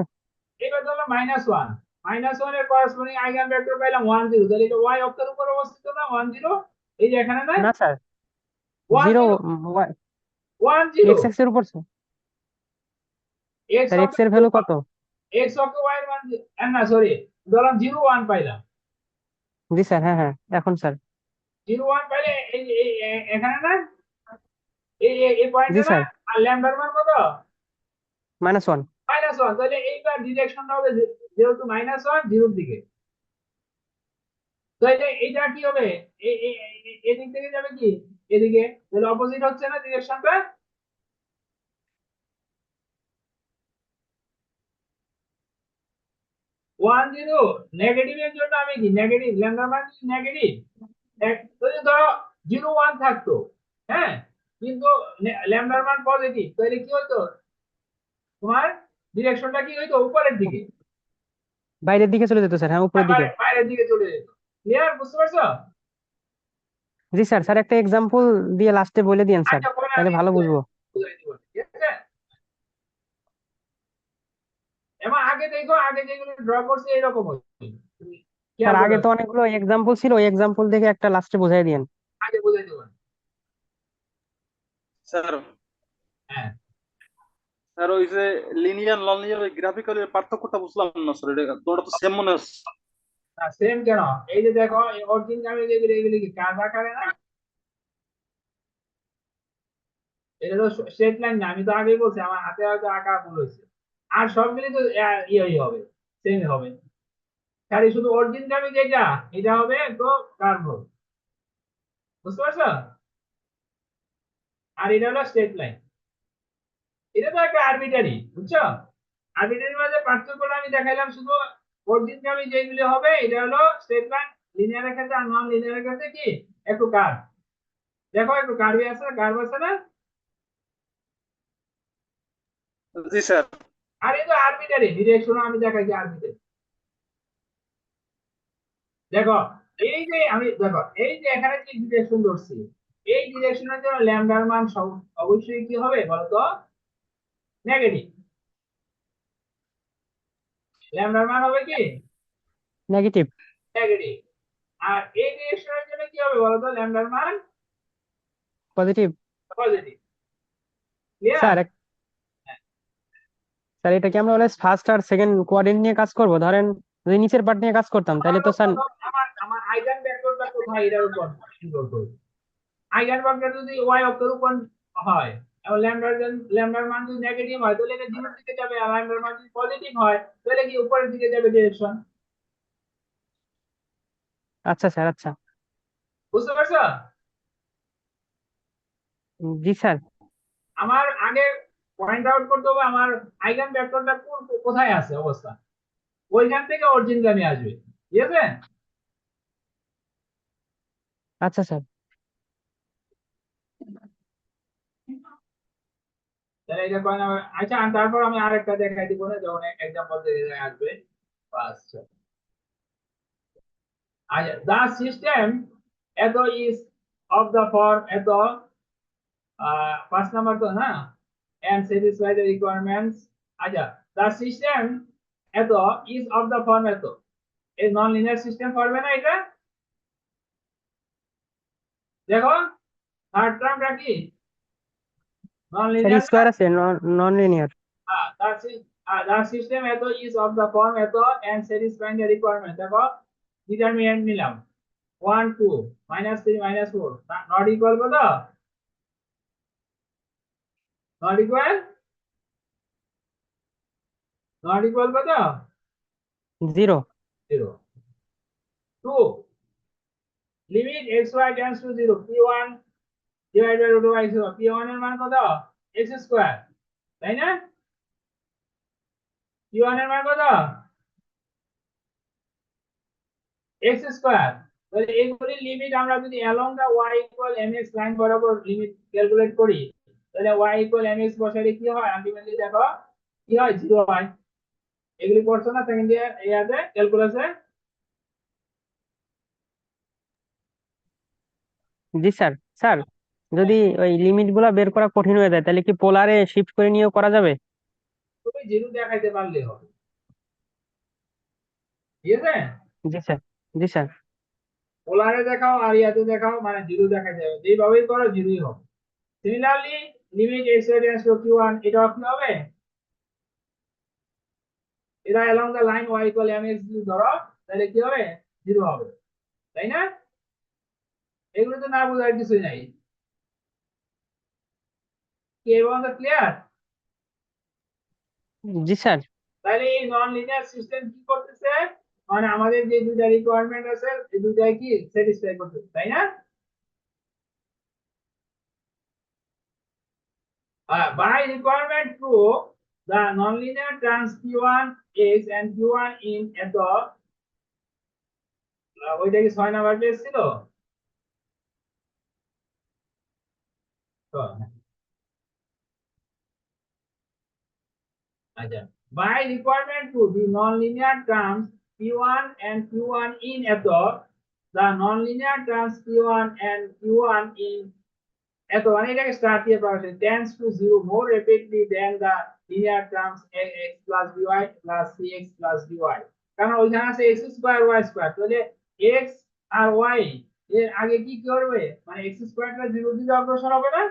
এবার ধরলাম -1, -1 এর করসপন্ডিং আইগেনভেক্টর পাইলাম 1 0, তাহলে এটা y অক্ষের উপর অবস্থিত না 1 0, এই যে এখানে না না স্যার, 1 জিরো 0 1 0, এক্স এক্স এর উপর স্যার, x স্যার এক্স অক্ষের এর উপর, ভ্যালু কত? x অক্ষে y এর মান, না সরি, ধরলাম 0 1 পাইলাম, জি স্যার, হ্যাঁ হ্যাঁ এখন স্যার, 0 1 পাইলে এখানে না, এই জি পয়েন্টে না, স্যার, আর ল্যামডার মান কত, -1, -1, তাহলে এইবার ডিরেকশনটা হবে যেহেতু -1 0 এর দিকে, তাহলে এটা কি হবে, এদিক থেকে যাবে কি এদিকে, তাহলে অপোজিট হচ্ছে না ডিরেকশনটা। ওয়ান জিরো নেগেটিভের জন্য আমি কি নেগেটিভ, ল্যামডা মান নেগেটিভ, যদি ধরো 0 1 থাকতো, হ্যাঁ, কিন্তু ল্যামডার মান পজিটিভ, তাহলে কি হতো, তোমার ডিরেকশনটা কি হইতো, উপরের দিকে, বাইরের দিকে চলে যেত স্যার, হ্যাঁ উপরের দিকে। বাইরের দিকে চলে যেত। ক্লিয়ার, বুঝতে পারছো? জি স্যার, স্যার একটা এক্সাম্পল দিয়ে লাস্টে বলে দিয়েন স্যার, আচ্ছা, পরে তাহলে আমি ভালো বুঝবো। বুঝাই দিব, ঠিক আছে। এবং আগে দেখো, আগে যেগুলো ড্র করছে এরকম হচ্ছে, তুমি খেয়াল স্যার করে আগে তো অনেকগুলো এক্সাম্পল ছিল, ওই এক্সাম্পল দেখে একটা লাস্টে বুঝাই দিয়েন। আগে বুঝাই দেবো। স্যার হ্যাঁ, স্যার ওই যে লিনিয়ার নন লিনিয়ার ওই গ্রাফিক্যাল এর পার্থক্যটা বুঝলাম না স্যার, এটা তোমরা তো সেম মনে হচ্ছে। না সেম কেন, এই যে দেখো অরিজিন আমি যেগুলো, এগুলি কি কার্ভ আকারে না, এটা তো স্ট্রেট লাইন না, আমি তো আগেই বলছি আমার হাতে হয়তো আঁকা ভুল হয়েছে, আর সবগুলি তো ইয়ে হবে, সেম হবে, খালি শুধু অরিজিন আমি যেটা, এটা হবে তো কার্ভ হবে, বুঝতে পারছো? আর এটা হলো স্ট্রেট লাইন, এটা তো একটা আরবিটারি, বুঝছো? আরবিটারির মাঝে পার্থক্যটা আমি দেখাইলাম, শুধু অরিজিন আমি যেগুলি হবে এটা হলো স্ট্রেট লাইন, লিনিয়ারের ক্ষেত্রে আর নন লিনিয়ারের ক্ষেত্রে কি একটু কার্ভ। দেখো একটু কার্ভে আছে, কার্ভ আছে না, জি স্যার। আর এই তো আরবিটারি ডিরেকশন আমি দেখাইছি আরবিটারি। দেখো এই যে আমি, দেখো এই যে এখানে যে ডিরেকশন ধরছি, এই ডিরেকশনের জন্য ল্যামডার মান অবশ্যই কি হবে বলতো, নেগেটিভ, ল্যামডার মান হবে কি নেগেটিভ, নেগেটিভ, আর এই ডিরেকশনের জন্য কি হবে বলতো, ল্যামডার মান positive. Positive. Clear? Sir sir এটা কি আমরা অলওয়েজ ফার্স্ট আর সেকেন্ড কোয়াড্রেন্ট নিয়ে কাজ করব? ধরেন যদি নিচের পার্ট নিয়ে কাজ করতাম তাহলে তো স্যার আমার আইগেন ভেক্টরটা কোথায় এটার উপর নির্ভর করবে। আইগেন ভেক্টর যদি y অক্ষের উপর হয় এবং ল্যামডার মান যদি নেগেটিভ হয় তাহলে এটা জিরোর দিকে যাবে, আর ল্যামডার মান যদি পজিটিভ হয় তাহলে কি উপরের দিকে যাবে ডিরেকশন। আচ্ছা স্যার, আচ্ছা। বুঝতে পারছো? জি স্যার। আমার আগে পয়েন্ট আউট করতে হবে আমার আইগেন ভেক্টরটা কোথায় আছে অবস্থা, ওইখান থেকে অরিজিন নিয়ে আসবে। ঠিক আছে? আচ্ছা স্যার। তাহলে এটা কয় নাম্বার? আচ্ছা, আর তারপর আমি আরেকটা দেখাই দিব না যখন এক্সাম্পল থেকে আসবে। ফার্স্ট, আচ্ছা, the system এত is of the form এত, পাঁচ নাম্বার তো না, and satisfy the requirements। আচ্ছা, the system এত is of the form এত, এই নন লিনিয়ার সিস্টেম করবে না এটা। দেখো থার্ড টার্মটা কি? নন স্যার লিনিয়ার। স্কোয়ার আছে, নন লিনিয়ার। the system এত is of the form এত and satisfying the requirement। দেখো ডিটারমিনেন্ট নিলাম 1 2 -3 -4 নট ইকুয়াল কত? নট ইকুয়াল, নট ইকুয়াল কত? 0। 0। 2 limit xy tends to 0 p1 divided by root y 0, p1 এর মান কত? x স্কয়ার, তাই না? p1 এর মান কত? x square. তাহলে এইগুলির লিমিট আমরা যদি অ্যালং দা y ইকুয়াল mx লাইন বরাবর লিমিট ক্যালকুলেট করি তাহলে y ইকুয়াল mx বসালে কি হয়? আলটিমেটলি দেখো কি হয়? 0 হয়। এগুলি পড়ছো না সেকেন্ড ইয়ার ইয়াতে ক্যালকুলাসে? জি স্যার। স্যার যদি ওই লিমিট গুলা বের করা কঠিন হয়ে যায় তাহলে কি পোলারে শিফট করে নিয়েও করা যাবে? তুমি 0 দেখাইতে পারলে হবে। ঠিক আছে? জি স্যার। জি স্যার। পোলারে দেখাও আর ইয়াতে দেখাও, মানে 0 দেখাইতে হবে, যেভাবেই করো 0ই হবে। Similarly limit x tends to q1 এটাও কি হবে? এটা along the line y equal mx যদি ধরো তাহলে কি হবে? 0 হবে, তাই না? এগুলো তো না বোঝার কিছুই নাই। কি এবং ক্লিয়ার? জি স্যার। তাহলে এই নন লিনিয়ার সিস্টেম কি করতেছে, মানে আমাদের যে দুইটা রিকোয়ারমেন্ট আছে এই দুইটাই কি স্যাটিসফাই করতেছে, তাই না? by requirement 2 the nonlinear terms q1 x and q1 in at the ওইটা কি 6 নাম্বার পেজ ছিল তো? আচ্ছা, by requirement 2 the nonlinear terms q1 and q1 in at the nonlinear terms q1 and q1 in এত মানে এটাকে স্টার দিয়ে পাওয়া যায় tends to 0 more rapidly than the linear terms x plus by plus cx plus dy। কারণ ওইখানে আছে x স্কয়ার y স্কয়ার, তাহলে x আর y এর আগে কি করবে, মানে x স্কয়ারটা 0 দিকে অগ্রসর হবে না?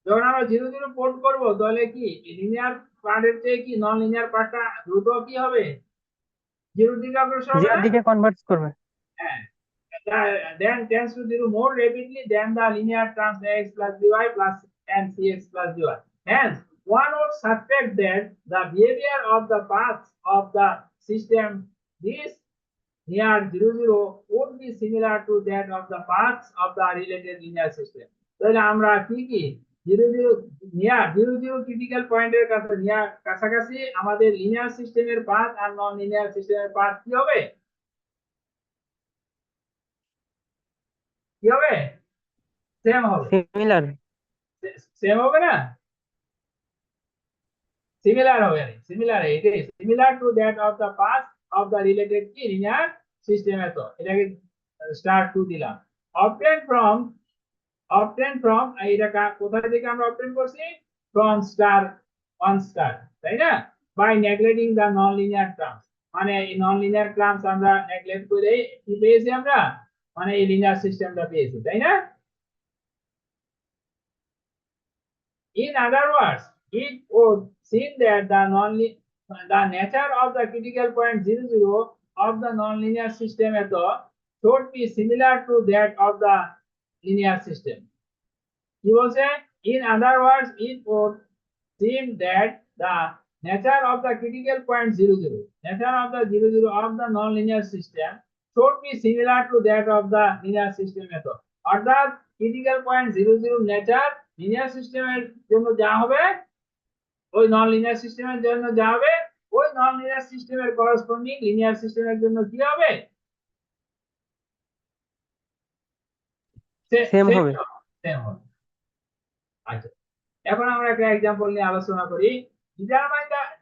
যখন আমরা 0 0 পোর্ট করব তাহলে কি লিনিয়ার পার্টের চেয়ে কি নন লিনিয়ার পার্টটা দ্রুত কি হবে? 0 দিকে অগ্রসর হবে 0 না? দিকে কনভার্ট করবে। হ্যাঁ, then tends to 0 more rapidly than the linear terms x plus dy plus and cx plus dy. Hence, one would suspect that the behavior of the paths of the system this near 0 0 would be similar to that of the paths of the related linear system. তাহলে আমরা কি কি 0 0 নিয়ার 0 0 ক্রিটিক্যাল পয়েন্টের কাছে নিয়ার কাছাকাছি আমাদের লিনিয়ার সিস্টেমের পাথ আর নন লিনিয়ার সিস্টেমের পাথ কি হবে? কি হবে? সেম হবে। সিমিলার। সেম হবে না? সিমিলার হবে, সিমিলার, এটা similar to that of the path of the related কি লিনিয়ার সিস্টেম। এত এটাকে স্টার 2 দিলাম। অবটেন ফ্রম এটা কোথা থেকে আমরা অবটেন করছি? ফ্রম স্টার 1 স্টার, তাই না? By neglecting the non linear terms, মানে এই নন লিনিয়ার টার্মস আমরা নেগলেক্ট করে কি পেয়েছি আমরা, মানে এই লিনিয়ার সিস্টেমটা পেয়েছি, তাই না? In other words, it would seem that the nature of the critical point 0, of the nonlinear system at all should be similar to that of the linear system. He will say, in other words, it would seem that the nature of the critical point 0, nature of the 0 of the nonlinear system should be similar to that of the linear system method. অর্থাৎ ক্রিটিক্যাল পয়েন্ট 0 নেচার লিনিয়ার সিস্টেমের জন্য যা হবে ওই নন লিনিয়ার সিস্টেমের জন্য যা হবে ওই নন লিনিয়ার সিস্টেমের করসপন্ডিং লিনিয়ার সিস্টেমের জন্য কি হবে সেম হবে। সেম হবে। আচ্ছা, এখন আমরা একটা एग्जांपल নিয়ে আলোচনা করি।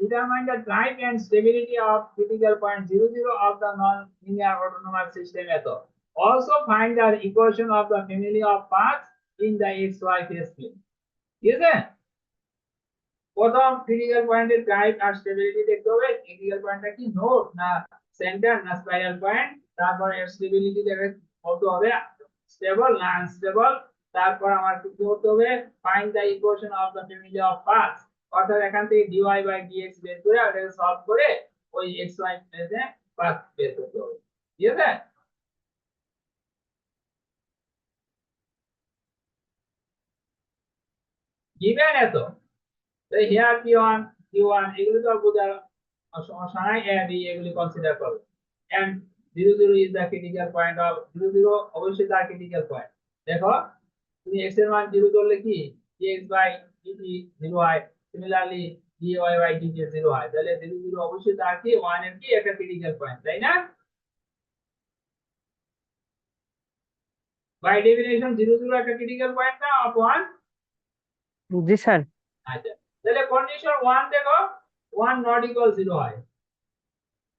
determine the type and stability of critical point 0 of the non-linear autonomous system method. Also find the equation of the family of paths in the xy phase plane. ঠিক আছে, প্রথম ক্রিটিক্যাল পয়েন্টের টাইপ আর স্টেবিলিটি দেখতে হবে। ক্রিটিক্যাল পয়েন্টটা কি, নোড না সেন্টার না স্পাইরাল পয়েন্ট, তারপর এর স্টেবিলিটি দেখে বলতে হবে স্টেবল না আনস্টেবল, তারপর আমার কি করতে হবে find the equation of the family of paths, অর্থাৎ এখান থেকে dy বাই dx বের করে এটাকে সলভ করে ওই xy প্লেনে পাথ বের করতে হবে। ঠিক আছে, given এত তো হিয়ার p1 q1 এগুলো তো বোঝার সমস্যা নাই, and এগুলি কনসিডার করো। and 0 is the critical point of 0 অবশ্যই তার ক্রিটিক্যাল পয়েন্ট। দেখো তুমি x এর মান 0 ধরলে কি dx বাই dt 0 হয়, সিমিলারলি dy বাই dt 0 হয়, তাহলে 0 অবশ্যই তার কি 1 এর কি একটা ক্রিটিক্যাল পয়েন্ট, তাই না? বাই ডেফিনিশন 0 একটা ক্রিটিক্যাল পয়েন্ট না অফ 1। G sir. আচ্ছা, তাহলে কন্ডিশন 1 দেখো 1 নট ইকুয়াল 0 হয়,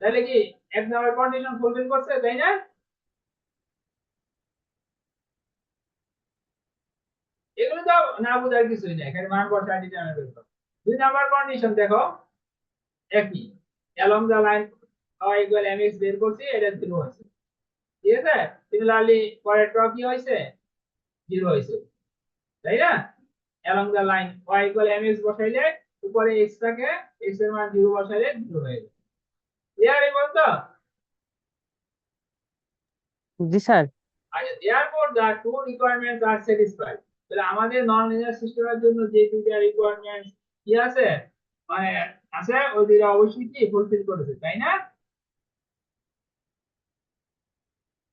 তাহলে কি এক নম্বর কন্ডিশন ফুলফিল করছে, তাই না? এগুলো তো না বোঝার কিছুই নেই, এখানে মান বসায় ডিটারমাইন করতে হবে। দুই নাম্বার কন্ডিশন দেখো একই, along the line y equal mx বের করছি, এটা 0 হয়েছে। ঠিক আছে, সিমিলারলি পরেরটা কি হয়েছে 0 হয়েছে, তাই না? along the line y equal mx বসাইলে উপরে x টাকে x এর মান 0 বসাইলে 0 হয়ে যাবে। ক্লিয়ার এই বলতো? জি স্যার। আচ্ছা, therefore the two requirements are satisfied. তাহলে আমাদের নন লিনিয়ার সিস্টেমের জন্য যে দুইটা রিকোয়ারমেন্টস কি আছে মানে আছে ওই দুইটা অবশ্যই কি ফুলফিল করেছে, তাই না?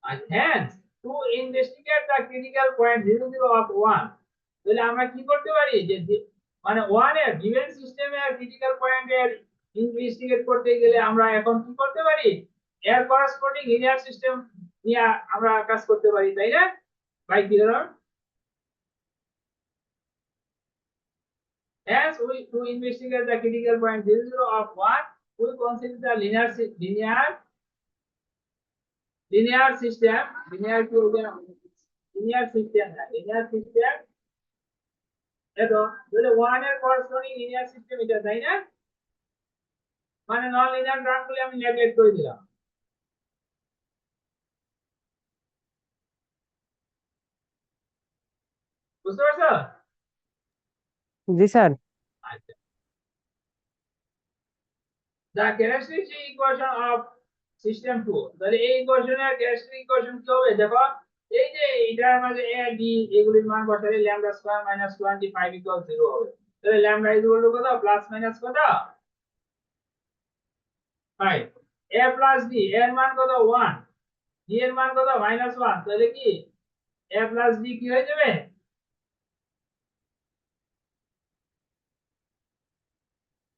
And hence to investigate the critical point 0 of 1, তাহলে আমরা কি করতে পারি যে মানে 1 এর গিভেন সিস্টেমের ক্রিটিক্যাল পয়েন্টের ইনভেস্টিগেট করতে গেলে আমরা এখন কি করতে পারি এর করেসপন্ডিং লিনিয়ার সিস্টেম নিয়ে আমরা কাজ করতে পারি, তাই না? By theorem. As we to investigate the critical point 0 of 1, we consider the linear system, linear system এতো তাহলে 1 এর করেসপন্ডিং লিনিয়ার সিস্টেম এটা, তাই না? মানে নন লিনিয়ার টার্মগুলো আমি নেগলেক্ট করে দিলাম। বুঝতে পারছো? জি স্যার। আচ্ছা, the characteristic equation of system 2, তাহলে এই ইকুয়েশনের ক্যারেক্টারিস্টিক ইকুয়েশন কি হবে দেখো, এই যে এটার মাঝে a d এগুলির মান বসালে ল্যামডা স্কয়ার মাইনাস 25 ইকুয়াল 0 হবে। তাহলে ল্যামডা ইকুয়াল টু কত প্লাস মাইনাস কত 5, a প্লাস d এর মান কত 1, d এর মান কত মাইনাস 1, তাহলে কি a প্লাস d কি হয়ে যাবে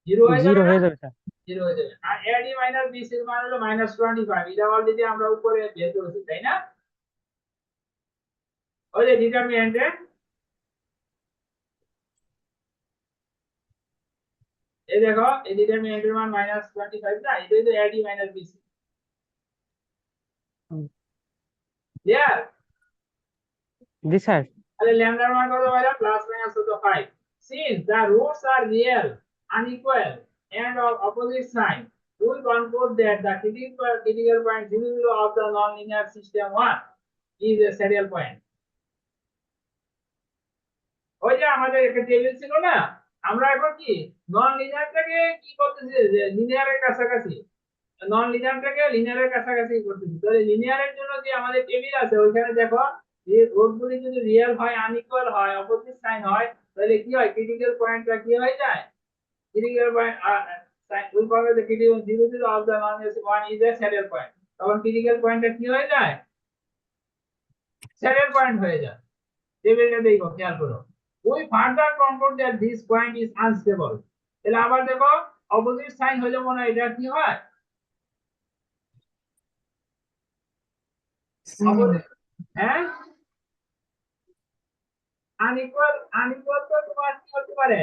0 হয়ে যাবে 0 না? হয়ে যাবে স্যার। 0 হয়ে যাবে। আর ad মাইনাস bc এর মান হলো মাইনাস 25, এটা অলরেডি আমরা উপরে বের করেছি, তাই না? ওই যে ডিটারমিন্যান্ট এই দেখো এই ডিটারমিন্যান্টের মান মাইনাস 25 না, এটাই তো ad মাইনাস bc। ক্লিয়ার? জি স্যার। তাহলে ল্যামডার মান কত হবে প্লাস মাইনাস কত 5, since the roots are real unequal and of opposite sign, we conclude that the critical point 0 of the nonlinear system 1 is a saddle point. ওই ওই যে আমাদের একটা টেবিল ছিল না, আমরা এখন কি নন লিনিয়ারটাকে কি করতেছি, যে লিনিয়ারের কাছাকাছি, নন লিনিয়ারটাকে লিনিয়ারের কাছাকাছি করতেছি। তাহলে লিনিয়ারের জন্য যে আমাদের টেবিল আছে ওইখানে দেখো, যে রোধগুলি যদি রিয়েল হয়, আনইকুয়াল হয়, অপোজিট সাইন হয়, তাহলে কি হয়, ক্রিটিক্যাল পয়েন্টটা কি হয়ে যায়, critical point we call it the critical 0 0 of the one is a saddle point, তখন critical পয়েন্টটা কি হয়ে যায়, saddle point হয়ে যায়। টেবিলটা দেখো, খেয়াল করো, we further conclude that this point is unstable। তাহলে আবার দেখো, অপোজিট সাইন হলে মনে হয় এটা কি হয়, opposite, হ্যাঁ, আনইকুয়াল তো তোমার কি হতে পারে,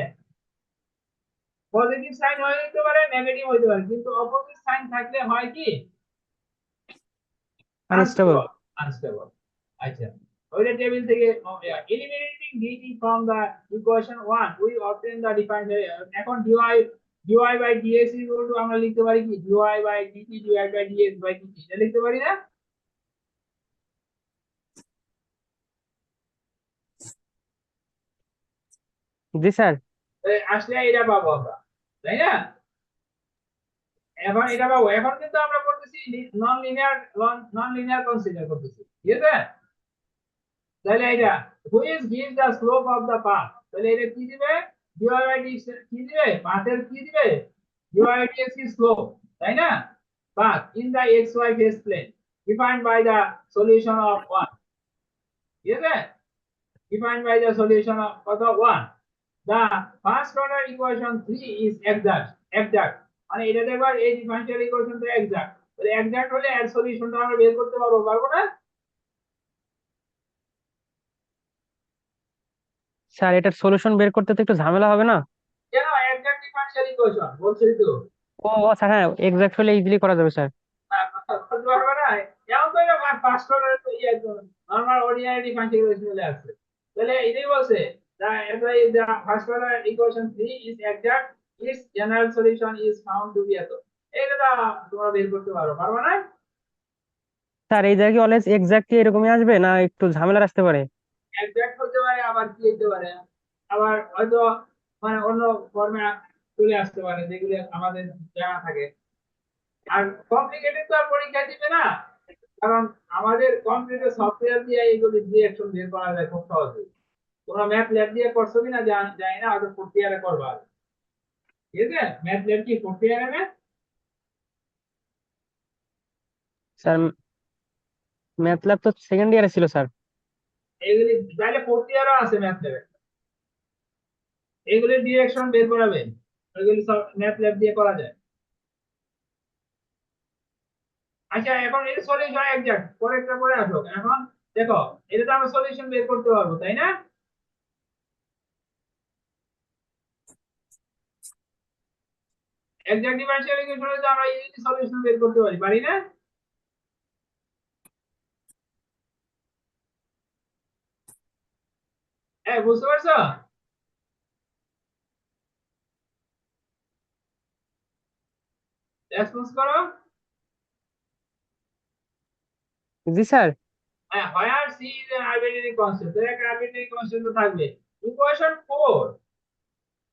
পজিটিভ সাইন হতে পারে, নেগেটিভ হতে পারে, কিন্তু অপোজিট সাইন থাকলে হয় কি, আনস্টেবল। আনস্টেবল। আচ্ছা, ওইটা টেবিল থেকে eliminating dt from the equation 1 we obtain the defined এখন dy by dx equal to আমরা লিখতে পারি কি, dy by dt dy by dx by dt, এটা লিখতে পারি না? জি স্যার। আসলে এটা পাবো আমরা, তাই না? এখন এটা পাবো, এখন কিন্তু আমরা করতেছি নন লিনিয়ার কনসিডার করতেছি, ঠিক আছে? তাহলে এটা which gives the slope of the path, তাহলে এটা কি দিবে, dy by dx কি দিবে, পাথের কি দিবে, dy by dx কি স্লোপ, তাই না? path in the xy phase plane defined by the solution of 1, ঠিক আছে, defined by the solution of কত 1, the first order equation 3 is exact মানে এটা দেখো এই ডিফারেনশিয়াল ইকুয়েশনটা এক্সাক্ট, তাহলে এক্সাক্ট হলে এর সলিউশনটা আমরা বের করতে পারবো না? স্যার এটার সলিউশন বের করতে তো একটু ঝামেলা হবে না? কেন, এক্সাক্ট ডিফারেনশিয়াল ইকুয়েশন বলছি তো, ও স্যার, হ্যাঁ এক্সাক্ট হলে ইজিলি করা যাবে স্যার। করতে পারবে না? এমন তো এটা ফার্স্ট অর্ডার তো নরমাল অর্ডিনারি ডিফারেনশিয়াল ইকুয়েশন চলে আসছে, তাহলে এটাই বলছে the first order equation 3 is exact, its general solution is found to be এত, এটা তোমরা বের করতে পারবে না? স্যার এই জায়গায় অলওয়েজ এক্সাক্ট কি এরকমই আসবে না একটু ঝামেলা আসতে পারে? এক্সাক্ট হতে পারে, আবার কি হতে পারে, আবার হয়তো মানে অন্য ফর্মে চলে আসতে পারে যেগুলো আমাদের জানা থাকে। আর কমপ্লিকেটেড তো আর পরীক্ষা দিবে না, কারণ আমাদের কম্পিউটার সফটওয়্যার দিয়ে এইগুলি রিঅ্যাকশন বের করা যায় খুব সহজে। তোমরা ম্যাথ ল্যাব দিয়ে করছো কিনা জানি না, হয়তো ফোর্থ ইয়ারে করবা, ঠিক আছে? ম্যাথ ল্যাব কি ফোর্থ ইয়ারে না? স্যার ম্যাথ ল্যাব তো সেকেন্ড ইয়ারে ছিল স্যার। এইগুলি তাহলে ফোর্থ ইয়ারও আছে ম্যাথ ল্যাবে, এইগুলি ডিরেকশন বের করাবে, ওইগুলি সব ম্যাথ ল্যাব দিয়ে করা যায়। আচ্ছা, এখন এর সলিউশন এক্সাক্ট পরেরটা পরে আসো, এখন দেখো এটা তো আমরা সলিউশন বের করতে পারবো, তাই না? এক্সাক্ট ডিফারেনশিয়াল ইকুয়েশনে তো আমরা ইজিলি সলিউশন বের করতে পারি না? হ্যাঁ, বুঝতে পারছো? রেসপন্স করো। জি স্যার। হ্যাঁ, where c is an arbitrary constant, তাহলে একটা arbitrary constant তো থাকবে। Equation 4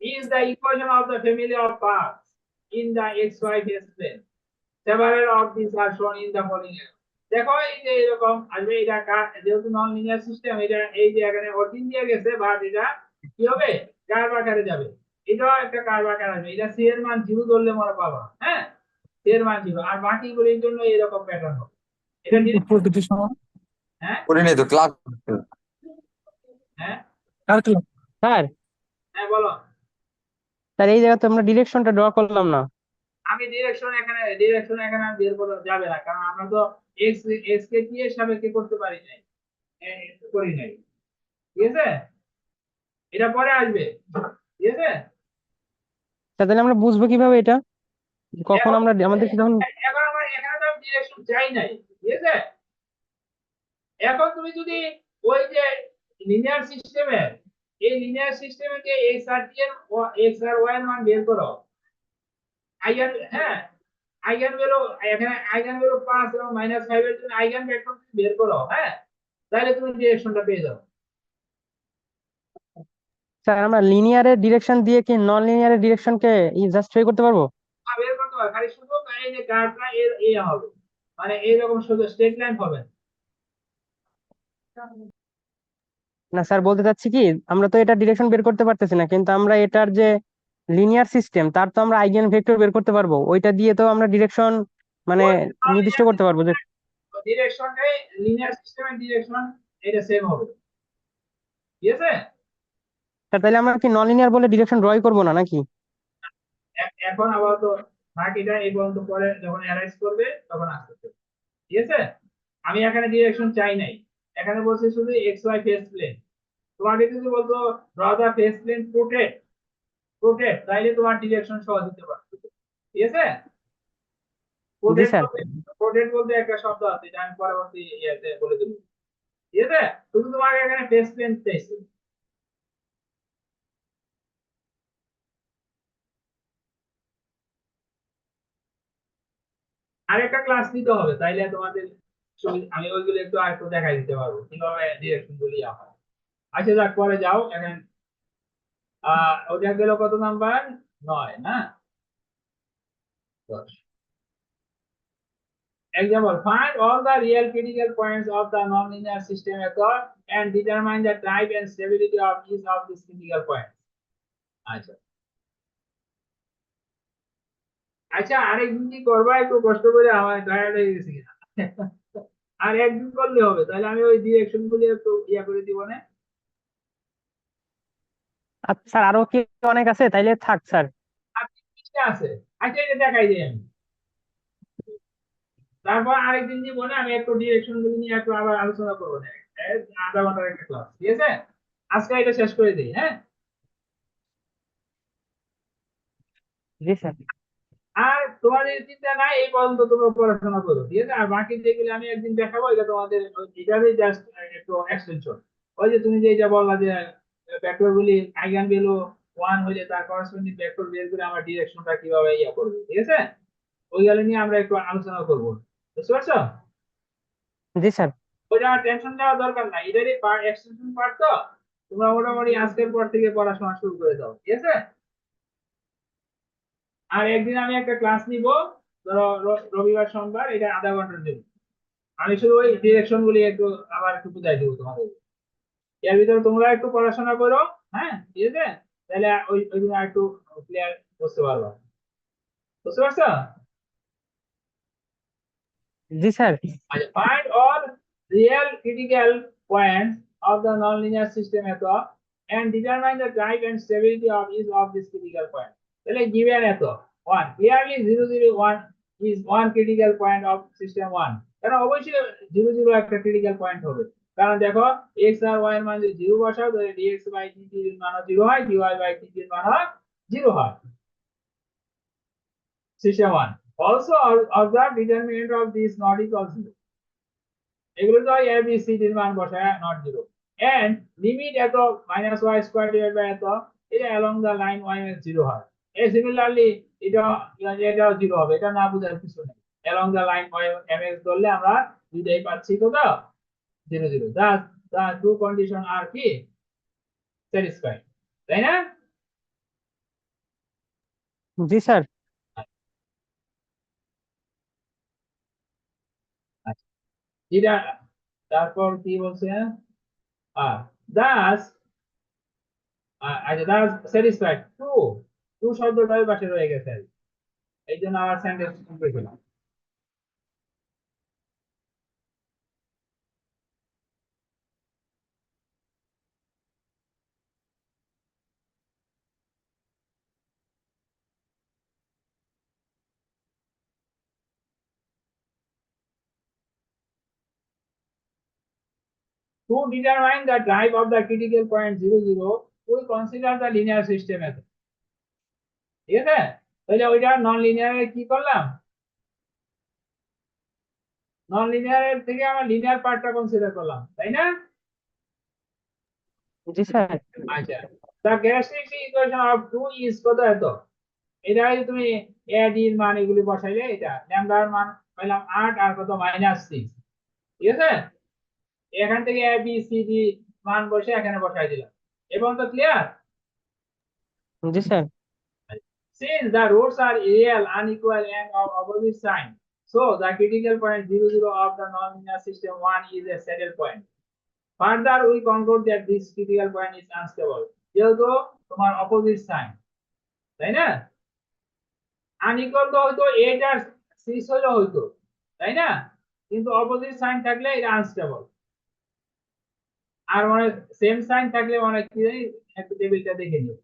is the equation of the family of paths in the xy phase plane, several of these are shown in the following। দেখো এই যে এরকম আসবে, এটা যেহেতু নন লিনিয়ার সিস্টেম, এটা এই যে এখানে অর্ডিন দিয়ে গেছে, বাট এটা কি হবে, কার্ভ আকারে যাবে, এটাও একটা কার্ভ আকার আসবে, এটা সি এর মান 0 ধরলে মনে পাবা, হ্যাঁ, সি এর মান 0, আর বাকিগুলির জন্য এরকম প্যাটার্ন হবে, এটা প্রতিটি সময় হ্যাঁ করে নেই তো ক্লাস হ্যাঁ কার ক্লাস স্যার হ্যাঁ বলো। স্যার এই জায়গাতে আমরা ডিরেকশনটা ড্র করলাম না। আমি ডিরেকশন এখানে আর বের করা যাবে না, কারণ আমরা তো এক্স এক্স কে কি এর সাপেক্ষে করতে পারি নাই, করি নাই, ঠিক আছে? এটা পরে আসবে, ঠিক আছে? স্যার তাহলে আমরা বুঝবো কিভাবে এটা, কখন এখন আমরা আমাদের কি তখন? এখন আমার এখানে তো ডিরেকশন চাই নাই, ঠিক আছে? এখন তুমি যদি ওই যে লিনিয়ার সিস্টেমে, এই লিনিয়ার সিস্টেমে যে এক্স আর টি এর এক্স আর ওয়াই এর মান বের করো, আইগেন, হ্যাঁ, আইগেন ভ্যালু, এখানে আইগেন ভ্যালু 5 এবং -5 এর জন্য আইগেন ভেক্টর বের করো, হ্যাঁ, তাহলে তুমি ডিরেকশনটা পেয়ে যাবে। স্যার আমরা লিনিয়ারের ডিরেকশন দিয়ে কি নন লিনিয়ারের ডিরেকশনকে জাস্ট বের করতে পারবো? বের করতে পারো, খালি শুধু এই যে কার্ভটা এর এ হবে, মানে এইরকম শুধু স্ট্রেট লাইন হবে না। না স্যার, বলতে চাচ্ছি কি, আমরা তো এটা ডিরেকশন বের করতে পারতেছি না, কিন্তু আমরা এটার যে লিনিয়ার সিস্টেম তার তো আমরা আইগেন ভেক্টর বের করতে পারবো, ওইটা দিয়ে তো আমরা ডিরেকশন মানে নির্দিষ্ট করতে পারবো যে। ডিরেকশনটাই লিনিয়ার সিস্টেমের ডিরেকশন এটা সেম হবে, ঠিক আছে? স্যার তাহলে আমরা কি নন লিনিয়ার বলে ডিরেকশন ড্রই করবো না নাকি? এখন আপাতত বাকিটা এই পর্যন্ত, পরে যখন অ্যারাইজ করবে তখন আসতে হবে, ঠিক আছে? আমি এখানে ডিরেকশন চাই নাই, এখানে বলছি শুধু এক্স ওয়াই ফেস প্লেন। তোমাকে যদি বলতো ড্র দা ফেস প্লেন রোটেট, তাইলে তোমার ডিরেকশন সহজ দিতে পারবে, ঠিক আছে? জি রোটেট স্যার। বলতে রোটেট বলতে একটা শব্দ আছে, এটা আমি পরবর্তী ইয়েতে বলে দেবো, ঠিক আছে? শুধু তোমাকে এখানে ফেস প্লেন চাইছে। আরেকটা ক্লাস নিতে হবে, তাইলে তোমাদের আমি ওইগুলো একটু আরেকটু দেখাই দিতে পারবো কিভাবে ডিরেকশন গুলি হয়। আচ্ছা যাক, পরে যাও এখন। ওটা গেল কত নাম্বার? 9 না 10। Example, find all the real critical points of the nonlinear system method and determine the type and stability of each of these critical points. আচ্ছা আচ্ছা, আরেকদিন কি করবা, একটু কষ্ট করে, আমার টায়ার্ড হয়ে গেছি কিনা। আর একদিন করলে হবে, তাহলে আমি ওই ডিরেকশন গুলি একটু ইয়া করে দিব না। আচ্ছা স্যার, আরো কি অনেক আছে, তাইলে থাক স্যার। আর কি কি আছে? আচ্ছা এটা দেখাই দিই আমি। তারপর আরেকদিন জীবনে আমি একটু ডিরেকশন গুলি নিয়ে একটু আবার আলোচনা করবো না, আধা ঘন্টার একটা ক্লাস, ঠিক আছে? আজকে এটা শেষ করে দিই, হ্যাঁ? জি স্যার। আর তোমাদের চিন্তা নাই, এই পর্যন্ত তোমরা পড়াশোনা করো, ঠিক আছে? আর বাকি যেগুলো আমি একদিন দেখাবো, এটা তোমাদের এটারই জাস্ট একটু এক্সটেনশন। ওই যে তুমি যেটা বললা যে ভেক্টর গুলি আইগেন ভ্যালু 1 হইলে তার করসপন্ডিং ভেক্টর বের করে আমার ডিরেকশনটা কিভাবে ইয়া করবে, ঠিক আছে? ওইগুলো নিয়ে আমরা একটু আলোচনা করবো, বুঝতে পারছো? জি স্যার। ওইটা টেনশন নেওয়ার দরকার নাই, এটারই পার্ট, এক্সটেনশন পার্ট তো। তোমরা মোটামুটি আজকের পর থেকে পড়াশোনা শুরু করে দাও, ঠিক আছে? আর একদিন আমি একটা ক্লাস নিব, ধরো রবিবার সোমবার, এটা আধা ঘন্টার জন্য। আমি শুধু ওই ডিরেকশন গুলি একটু আবার একটু বুঝাই দেবো তোমাদের। এর ভিতরে তোমরা একটু পড়াশোনা করো, হ্যাঁ, ঠিক আছে? তাহলে ওই ওই দিন একটু ক্লিয়ার বুঝতে পারবা, বুঝতে পারছো? জি স্যার। আচ্ছা, find all real critical points of the nonlinear system method and determine the type and stability of each of these critical points. তাহলে given এত 1 clearly 001 is one critical point of system 1, কারণ অবশ্যই 00 একটা ক্রিটিক্যাল পয়েন্ট হবে। কারণ দেখো x আর y এর মান যদি 0 বসাও, তাহলে dx by dt এর মান 0 হয়, dy by dt এর মান 0 হয়, system 1। Also observe determinant of this not equal 0, এগুলো তো a b c d এর মান বসায় নট 0, এন্ড লিমিট এত minus y square divide by এত, এটা অ্যালং দা লাইন y এর 0 হয়। সিমিলারলি এটা এটাও 0 হবে, এটা না বুঝার কিছু নেই। Along the line y mx ধরলে আমরা দুইটাই পাচ্ছি কত? 0 0। দা টু কন্ডিশন আর কি স্যাটিসফাইড, তাই না? জি স্যার। আচ্ছা, এটা তারপর কি বলছে? দাস আচ্ছা, দাস স্যাটিসফাইড টু, টু শব্দটাই পাশে রয়ে গেছে, এই জন্য আমার সেন্টেন্স কমপ্লিট হলো। To determine the type of the critical point 00, we consider the linear system method, ঠিক আছে? তাহলে ওইটা নন লিনিয়ার কি করলাম? নন লিনিয়ার থেকে আমরা লিনিয়ার পার্টটা কনসিডার করলাম, তাই না? জি স্যার। আচ্ছা, the characteristic equation of 2 is কত এত? এটা যদি তুমি a d এর মান এগুলি বসাইলে, এটা ল্যামডা এর মান পাইলাম 8 আর কত -6, ঠিক আছে? এখান থেকে a b c d মান বসে এখানে বসাই দিলাম, এবং তো ক্লিয়ার। জি sir. Since the roads are real, unequal, and of opposite sign, so the critical point 0, 0 of the nonlinear system 1 is a saddle point. Further, we conclude that this critical point is unstable. যেহেতু তোমার opposite sign, তাই না? আনইকুয়াল তো হয়তো 8 আর 6 হলো হয়তো, তাই না? কিন্তু অপোজিট সাইন থাকলে এটা আনস্টেবল। আর মানে সেম সাইন থাকলে মানে কি জানি একটু টেবিলটা দেখে নিও,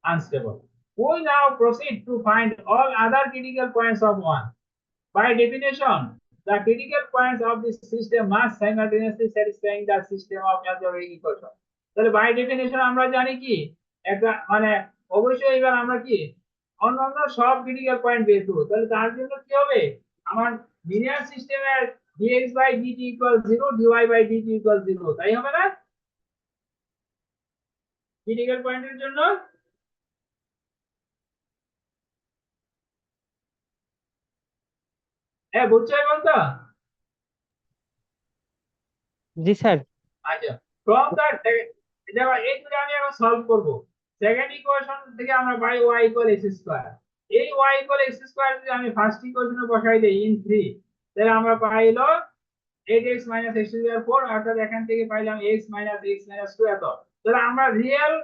unstable. We now proceed to find all other critical points of one. By definition, the critical points of this system must simultaneously satisfying the system of algebraic equation. তাহলে by definition আমরা জানি কি একটা মানে অবশ্যই এবার আমরা কি অন্যান্য সব ক্রিটিক্যাল পয়েন্ট বের করব। তাহলে তার জন্য কি হবে, আমার লিনিয়ার সিস্টেমের dx by dt equals 0, dy by dt equals 0, তাই হবে না ক্রিটিক্যাল পয়েন্টের জন্য? হ্যাঁ, বুঝছো এখন তো? জি স্যার। আচ্ছা, ফ্রম দ্য দেখো এই দুটো আমি এখন সলভ করব। সেকেন্ড ইকুয়েশন থেকে আমরা পাই y ইকুয়াল x স্কয়ার। এই y ইকুয়াল x স্কয়ার যদি আমি ফার্স্ট ইকুয়েশনে বসাই দেই ইন 3, তাহলে আমরা পাইলো 8x - x স্কয়ার 4, অর্থাৎ এখান থেকে পাইলাম x - x - 2 এত। তাহলে আমরা রিয়েল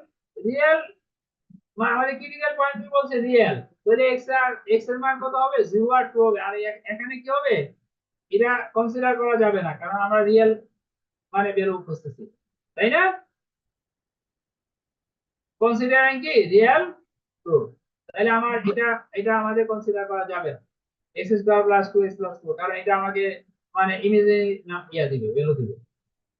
আমাদের ক্রিটিক্যাল পয়েন্ট কি বলছে রিয়েল, তাহলে x এর মান কত হবে 0 আর 2 হবে। আর এখানে কি হবে, এটা কনসিডার করা যাবে না কারণ আমরা রিয়েল মানে বের করতেছি, তাই না? কনসিডারিং কি রিয়েল ট্রু, তাহলে আমার এটা আমাদের কনসিডার করা যাবে না x square plus 2x plus 4, কারণ এটা আমাকে মানে ইমেজিনারি নাম দিবে, ভ্যালু দিবে।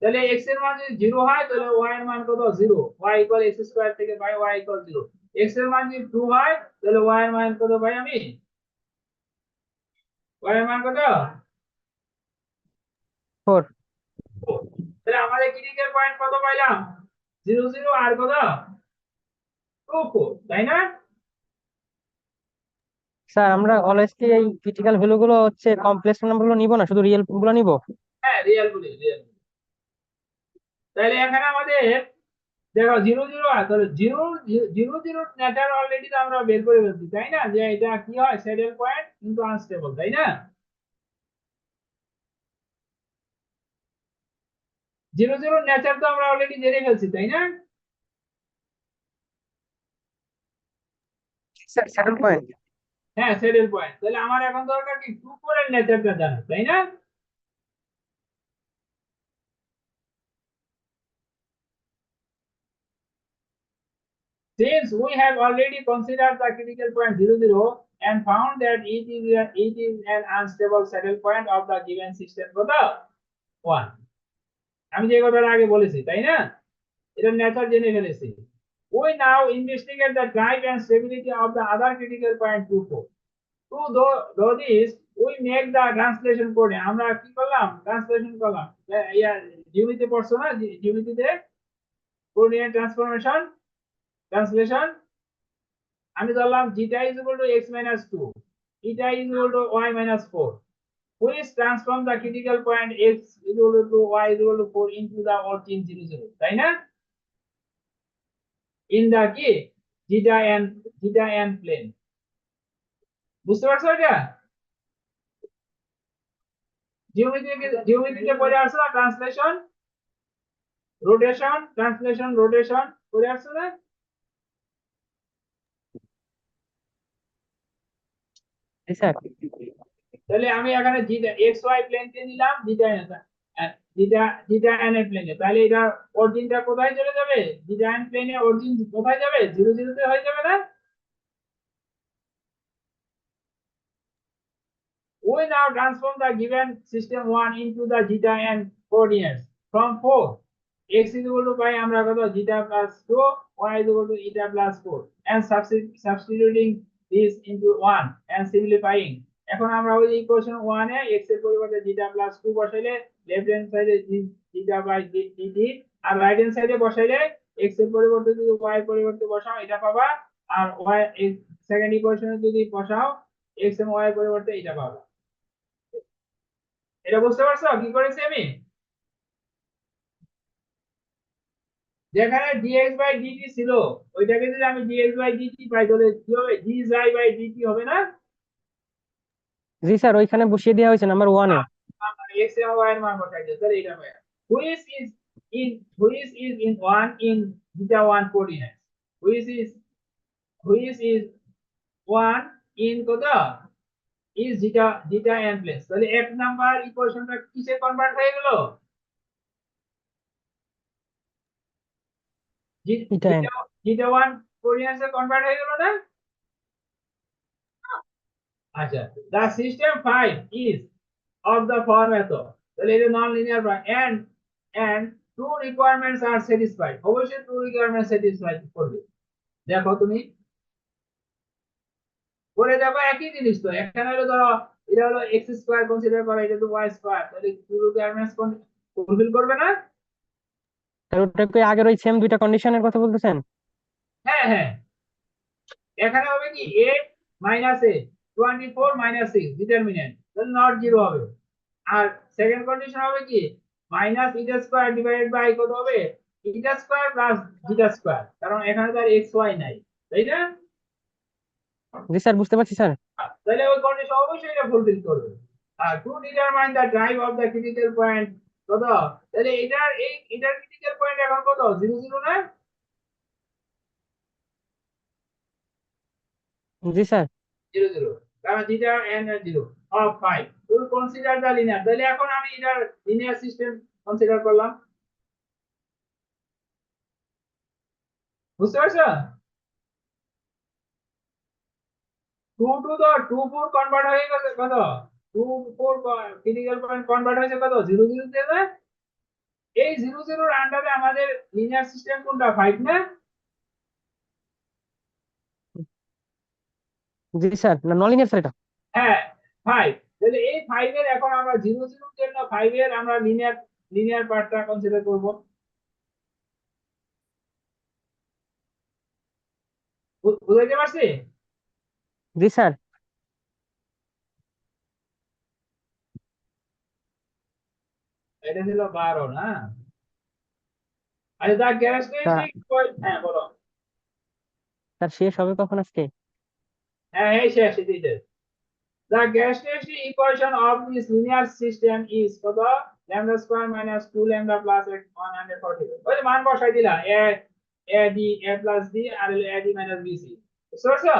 তাহলে x এর মান যদি 0 হয় তাহলে y এর মান কত 0, y ইকুয়াল x স্কয়ার থেকে পাই y ইকুয়াল 0। x এর মান যদি 2 হয় তাহলে y এর মান কত পাই আমি, y এর মান কত 4। 4। তাহলে আমাদের ক্রিটিক্যাল পয়েন্ট কত পাইলাম 0, 0 আর কত 2, 4, তাই না? স্যার আমরা অলওয়েজ কি এই ক্রিটিক্যাল ভ্যালু গুলো হচ্ছে কমপ্লেক্স নাম্বার গুলো নিব না, শুধু রিয়েল গুলো নিব? হ্যাঁ, রিয়েল রিয়েল। তাহলে এখানে আমাদের দেখো 0, 0 আর তাহলে 0, 0, 0 নেচার অলরেডি তো আমরা বের করে ফেলছি, তাই না? যে এটা কি হয় স্যাডেল পয়েন্ট কিন্তু আনস্টেবল, তাই না? 0, 0 নেচার তো আমরা অলরেডি জেনে ফেলছি, তাই না? Sir saddle point. হ্যাঁ, স্যাডেল পয়েন্ট। তাহলে আমার এখন দরকার কি 2, 4 এর নেচারটা জানা, তাই না? Since we have already considered the critical point 0, 0 and found that it is an unstable saddle point of the given system for the 1, আমি যে কথাটা আগে বলেছি, তাই না? এটা নেচার জেনে ফেলেছি। We now investigate the type and stability of the other critical point 2, 4. To do this, we make the translation code. আমরা কি করলাম, ট্রান্সলেশন করলাম। জিওমেট্রি পড়ছো না, জিওমেট্রিতে কোঅর্ডিনেট ট্রান্সফরমেশন ট্রান্সলেশন। আমি ধরলাম জিটা is equal two x - 2, eta is equal to y - 4, which transform the critical point x is equal to y is equal to 4 into the origin 0, 0, তাই না? In the কি zeta and plane, বুঝতে পারছো এটা? জিওমেট্রিতে পড়ে আসছো না ট্রান্সলেশন রোটেশন, ট্রান্সলেশন রোটেশন পড়ে আসছো না? জি স্যার। তাহলে আমি এখানে জিটা এক্স ওয়াই প্লেনকে নিলাম জিটা এন এর প্লেনে, তাহলে এটা অরিজিনটা কোথায় চলে যাবে, জিটা এন প্লেনে অরিজিন কোথায় যাবে 0, 0 তে হয়ে যাবে না? We now transform the given system 1 into the zeta and coordinates from 4, x is equal to pi আমরা কত zeta plus 2, y is equal to eta plus 4, and substituting this into 1 and simplifying. এখন আমরা ওই ইকুয়েশন 1 এ x এর পরিবর্তে zeta plus 2 বসাইলে লেফট হ্যান্ড সাইডে zeta by dt, আর রাইট হ্যান্ড সাইডে বসাইলে x এর পরিবর্তে যদি y এর পরিবর্তে বসাও এটা পাবা, আর y সেকেন্ড ইকুয়েশনে যদি বসাও x এবং y এর পরিবর্তে এটা পাবা। এটা বুঝতে পারছো কি করেছি আমি? যেখানে dx বাই dt ছিল ওইটাকে যদি আমি dx বাই dt পাই তাহলে কি হবে, dxi বাই dt হবে না? জি স্যার, ওইখানে বসিয়ে দেওয়া হয়েছে নাম্বার ওয়ানে। x এবং y এর মান বসাই দিও, তাহলে এটা হবে which is in one in zeta 1 coordinates, which is one in কত is zeta n place, তাহলে এক নাম্বার ইকুয়েশনটা কিসে কনভার্ট হয়ে গেল? এটা zeta 1 কোঅর্ডিনেটস এ কনভার্ট হয়ে গেল না? আচ্ছা, the system 5 is of the form এত, তাহলে এটা non linear and two requirements are satisfied, অবশ্যই two requirements satisfied করবে। দেখো তুমি করে দেখো একই জিনিস তো, এখানে হলো ধরো এটা হলো x স্কয়ার কনসিডার করা, এটা তো y স্কয়ার, তাহলে two requirements ফুলফিল করবে না? স্যার, ওটা কি আগের ওই সেম দুইটা কন্ডিশনের কথা বলতেছেন? হ্যাঁ হ্যাঁ, এখানে হবে কি a minus a 24 minus 6 determinant, তাহলে নট জিরো হবে। আর সেকেন্ড কন্ডিশন হবে কি minus eta square divided by কত হবে, eta square plus zeta square, কারণ এখানে তো আর এক্স ওয়াই নাই, তাই না? জি স্যার, বুঝতে পারছি স্যার। তাহলে ওই কন্ডিশন অবশ্যই এটা ফুলফিল করবে। আর to determine the drive of the critical point কত, তাহলে এটার ক্রিটিক্যাল পয়েন্ট এখন কত, 0 0 না? জি স্যার। 0 0, কারণ zeta n 0 of 5 will consider the linear, তাহলে এখন আমি এটার লিনিয়ার সিস্টেম কনসিডার করলাম। বুঝতে পারছো? 2 টু তো 2 4 কনভার্ট হয়ে গেছে কত, 2 4 ক্রিটিক্যাল পয়েন্ট কনভার্ট হয়েছে কত, 0 0 তে না? এই 0 0 এর আন্ডারে আমাদের লিনিয়ার সিস্টেম কোনটা, 5 না? জি স্যার, না নন লিনিয়ার স্যার এটা। হ্যাঁ 5, তাহলে এই 5 এর এখন আমরা 0 0 এর জন্য 5 এর আমরা লিনিয়ার পার্টটা কনসিডার করব। বুঝাইতে পারছি? জি স্যার। এটা ছিল 12 না? আচ্ছা, দা ক্যারেক্টারিস্টিক, হ্যাঁ বলো। স্যার শেষ হবে কখন আজকে? হ্যাঁ এই শেষ দিতে। The characteristic equation of this linear system is কত, lambda square minus 2 lambda plus 140, ওই যে মান বসাই দিলা, a d a plus d আর হলো a d minus bc, বুঝতে পারছো?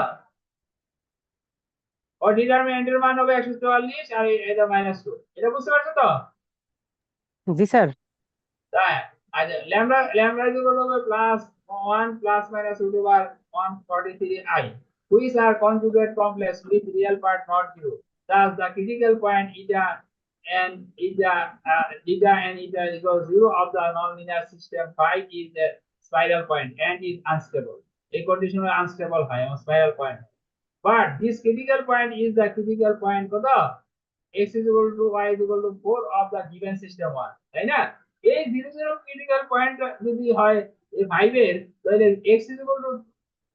ও ডিটারমিনেন্ট এর মান হবে 144 আর এটা মাইনাস 2, এটা বুঝতে পারছো তো? জি স্যার। তাই আচ্ছা, ল্যামডা ইকুয়াল হবে plus 1 plus minus root over 143 I, which are conjugate complex with real part not zero, thus the critical point eta equals 0 of the nonlinear system 5 is the spiral point and is unstable, এই কন্ডিশন আনস্টেবল হয় এবং spiral point. But this critical point is the critical point কত, x is equal to y is equal to 4 of the given system 1, তাই না? এই 0 0 ক্রিটিক্যাল পয়েন্ট যদি হয় এই 5 এর, তাহলে x is equal to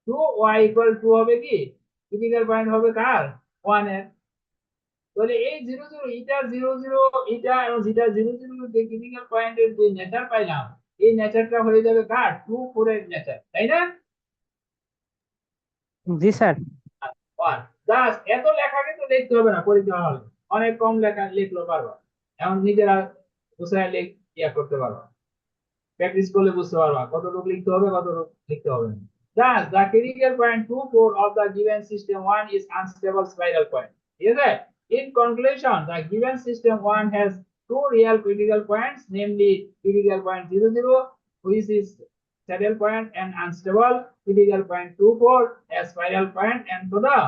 2 y equal to হবে কি ক্রিটিক্যাল পয়েন্ট হবে কার, 1 এর। তাহলে এই 0 0 এটা 0 0 এটা এবং যেটা 0 0 যে ক্রিটিক্যাল পয়েন্টের যে নেচার পাইলাম, এই নেচারটা হয়ে যাবে কার 2 4 এর নেচার, তাই না? জি স্যার। জাস্ট এত লেখা কিন্তু লিখতে হবে না পরীক্ষা হলে, অনেক কম লেখা লিখলো পারবা, এখন নিজেরা বুঝায় ইয়া করতে পারবা, প্র্যাকটিস করলে বুঝতে পারবা কতটুকু লিখতে হবে কতটুকু লিখতে হবে না। Thus, the critical point 2 4 of the given system 1 is unstable spiral point. ঠিক আছে? In conclusion, the given system 1 has two real critical points, namely critical point 0 0, which is saddle point, and unstable critical point 2 4, a spiral point, and to the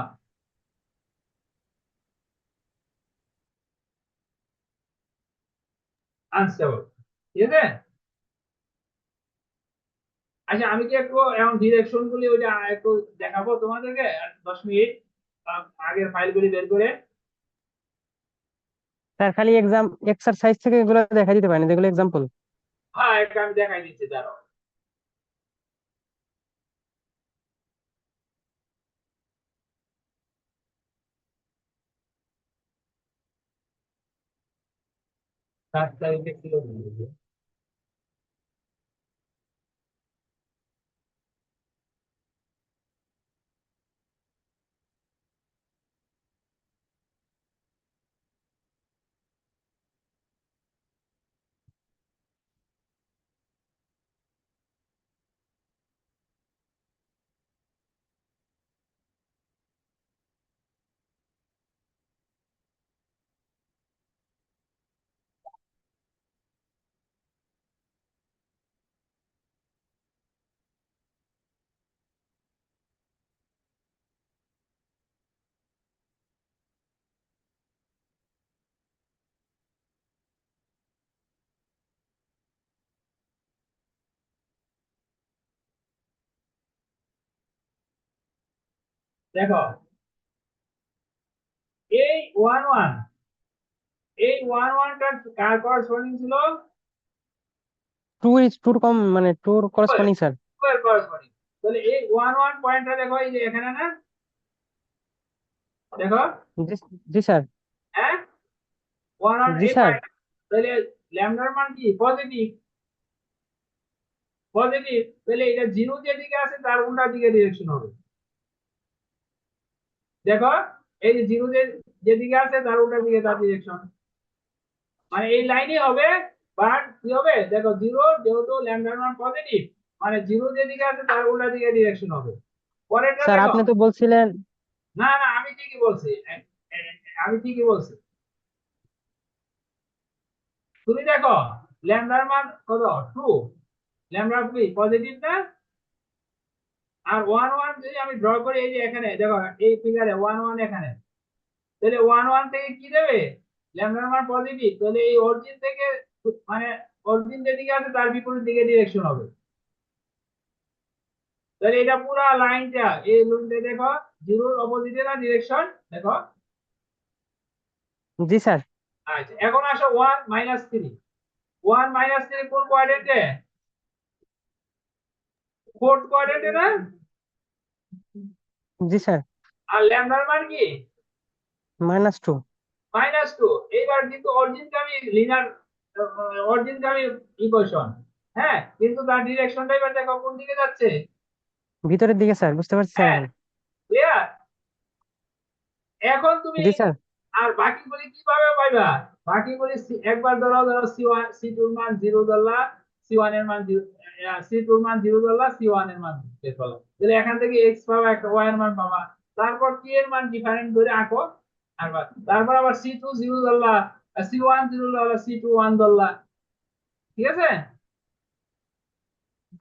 unstable. ঠিক আছে? আচ্ছা, আমি কি একটু এখন ডিরেকশন গুলি ওইটা একটু দেখাবো তোমাদেরকে 10 মিনিট আগের ফাইলগুলি বের করে। স্যার খালি এক্সাম এক্সারসাইজ থেকে এগুলো দেখা দিতে পারেন, যেগুলো এক্সাম্পল। হ্যাঁ এটা আমি দেখাই দিচ্ছি, দাঁড়াও। তারিখে ছিল দেখো এই ওয়ান ওয়ান, এই ওয়ান ওয়ানটা কার করসপন্ডিং ছিল? টুর কম মানে টুর করসপন্ডিং স্যার। টু এর করসপন্ডিং। তাহলে এই ওয়ান ওয়ান পয়েন্টটা দেখো এই যে এখানে না, দেখো, জি জি স্যার। হ্যাঁ, ওয়ান ওয়ান জি এই স্যার। পয়েন্ট। তাহলে ল্যামডার মান কি? Positive, positive. তাহলে এটা জিরো যেদিকে আছে তার উল্টা দিকে ডিরেকশন হবে। দেখো এই যে জিরো যেদিকে আছে তার উল্টা দিকে তার ডিরেকশন, মানে এই লাইনই হবে। বাট কি হবে দেখো, জিরো যেহেতু ল্যামডার মান পজিটিভ, মানে জিরো যেদিকে আছে তার উল্টা দিকে ডিরেকশন হবে। পরেরটা স্যার দেখো, আপনি তো বলছিলেন। না না আমি ঠিকই বলছি, আমি ঠিকই বলছি। তুমি দেখো ল্যামডার মান কত? টু। ল্যামডা কি পজিটিভ না? আর ওয়ান ওয়ান যদি আমি ড্র করি এই যে এখানে দেখো, এই ফিগারে ওয়ান ওয়ান এখানে, তাহলে ওয়ান ওয়ান থেকে কি দেবে? ল্যামডার মান পজিটিভ, তাহলে এই অরিজিন থেকে, মানে অরিজিন যেদিকে আছে তার বিপরীত দিকে ডিরেকশন হবে। তাহলে এটা পুরা লাইনটা, এই লাইনটা দেখো, জিরোর অপোজিটে না ডিরেকশন, দেখো। জি স্যার। আচ্ছা এখন আসো one minus three. One minus three কোন কোয়াড্রেন্টে? ফোর্থ কোয়াড্রেন্টে না? জি স্যার। আর ল্যামডার মান কি? -2। Minus two. এইবার কিন্তু অরিজিনগামী লিনিয়ার, অরিজিনগামী ইকুয়েশন, হ্যাঁ, কিন্তু তার ডিরেকশনটা এবার দেখো কোন দিকে যাচ্ছে। ভিতরের দিকে স্যার, বুঝতে পারছি স্যার হ্যাঁ, এখন। ক্লিয়ার? এখন তুমি জি স্যার। আর বাকিগুলি কিভাবে পাইবা? বাকিগুলি একবার ধরো, সি ওয়ান সি টুর মান জিরো ধরলা, সি ওয়ান এর মান জিরো, সি টুর মান জিরো ধরলা, সি ওয়ান এর মান বের করলাম, তাহলে এখান থেকে এক্স পাবা, একটা ওয়াই এর মান পাবা। তারপর টি এর মান ডিফারেন্ট করে আঁকো, আর তারপর আবার সি টু জিরো ধরলা, সি ওয়ান জিরো ধরলা, সি টু ওয়ান ধরলা। ঠিক আছে?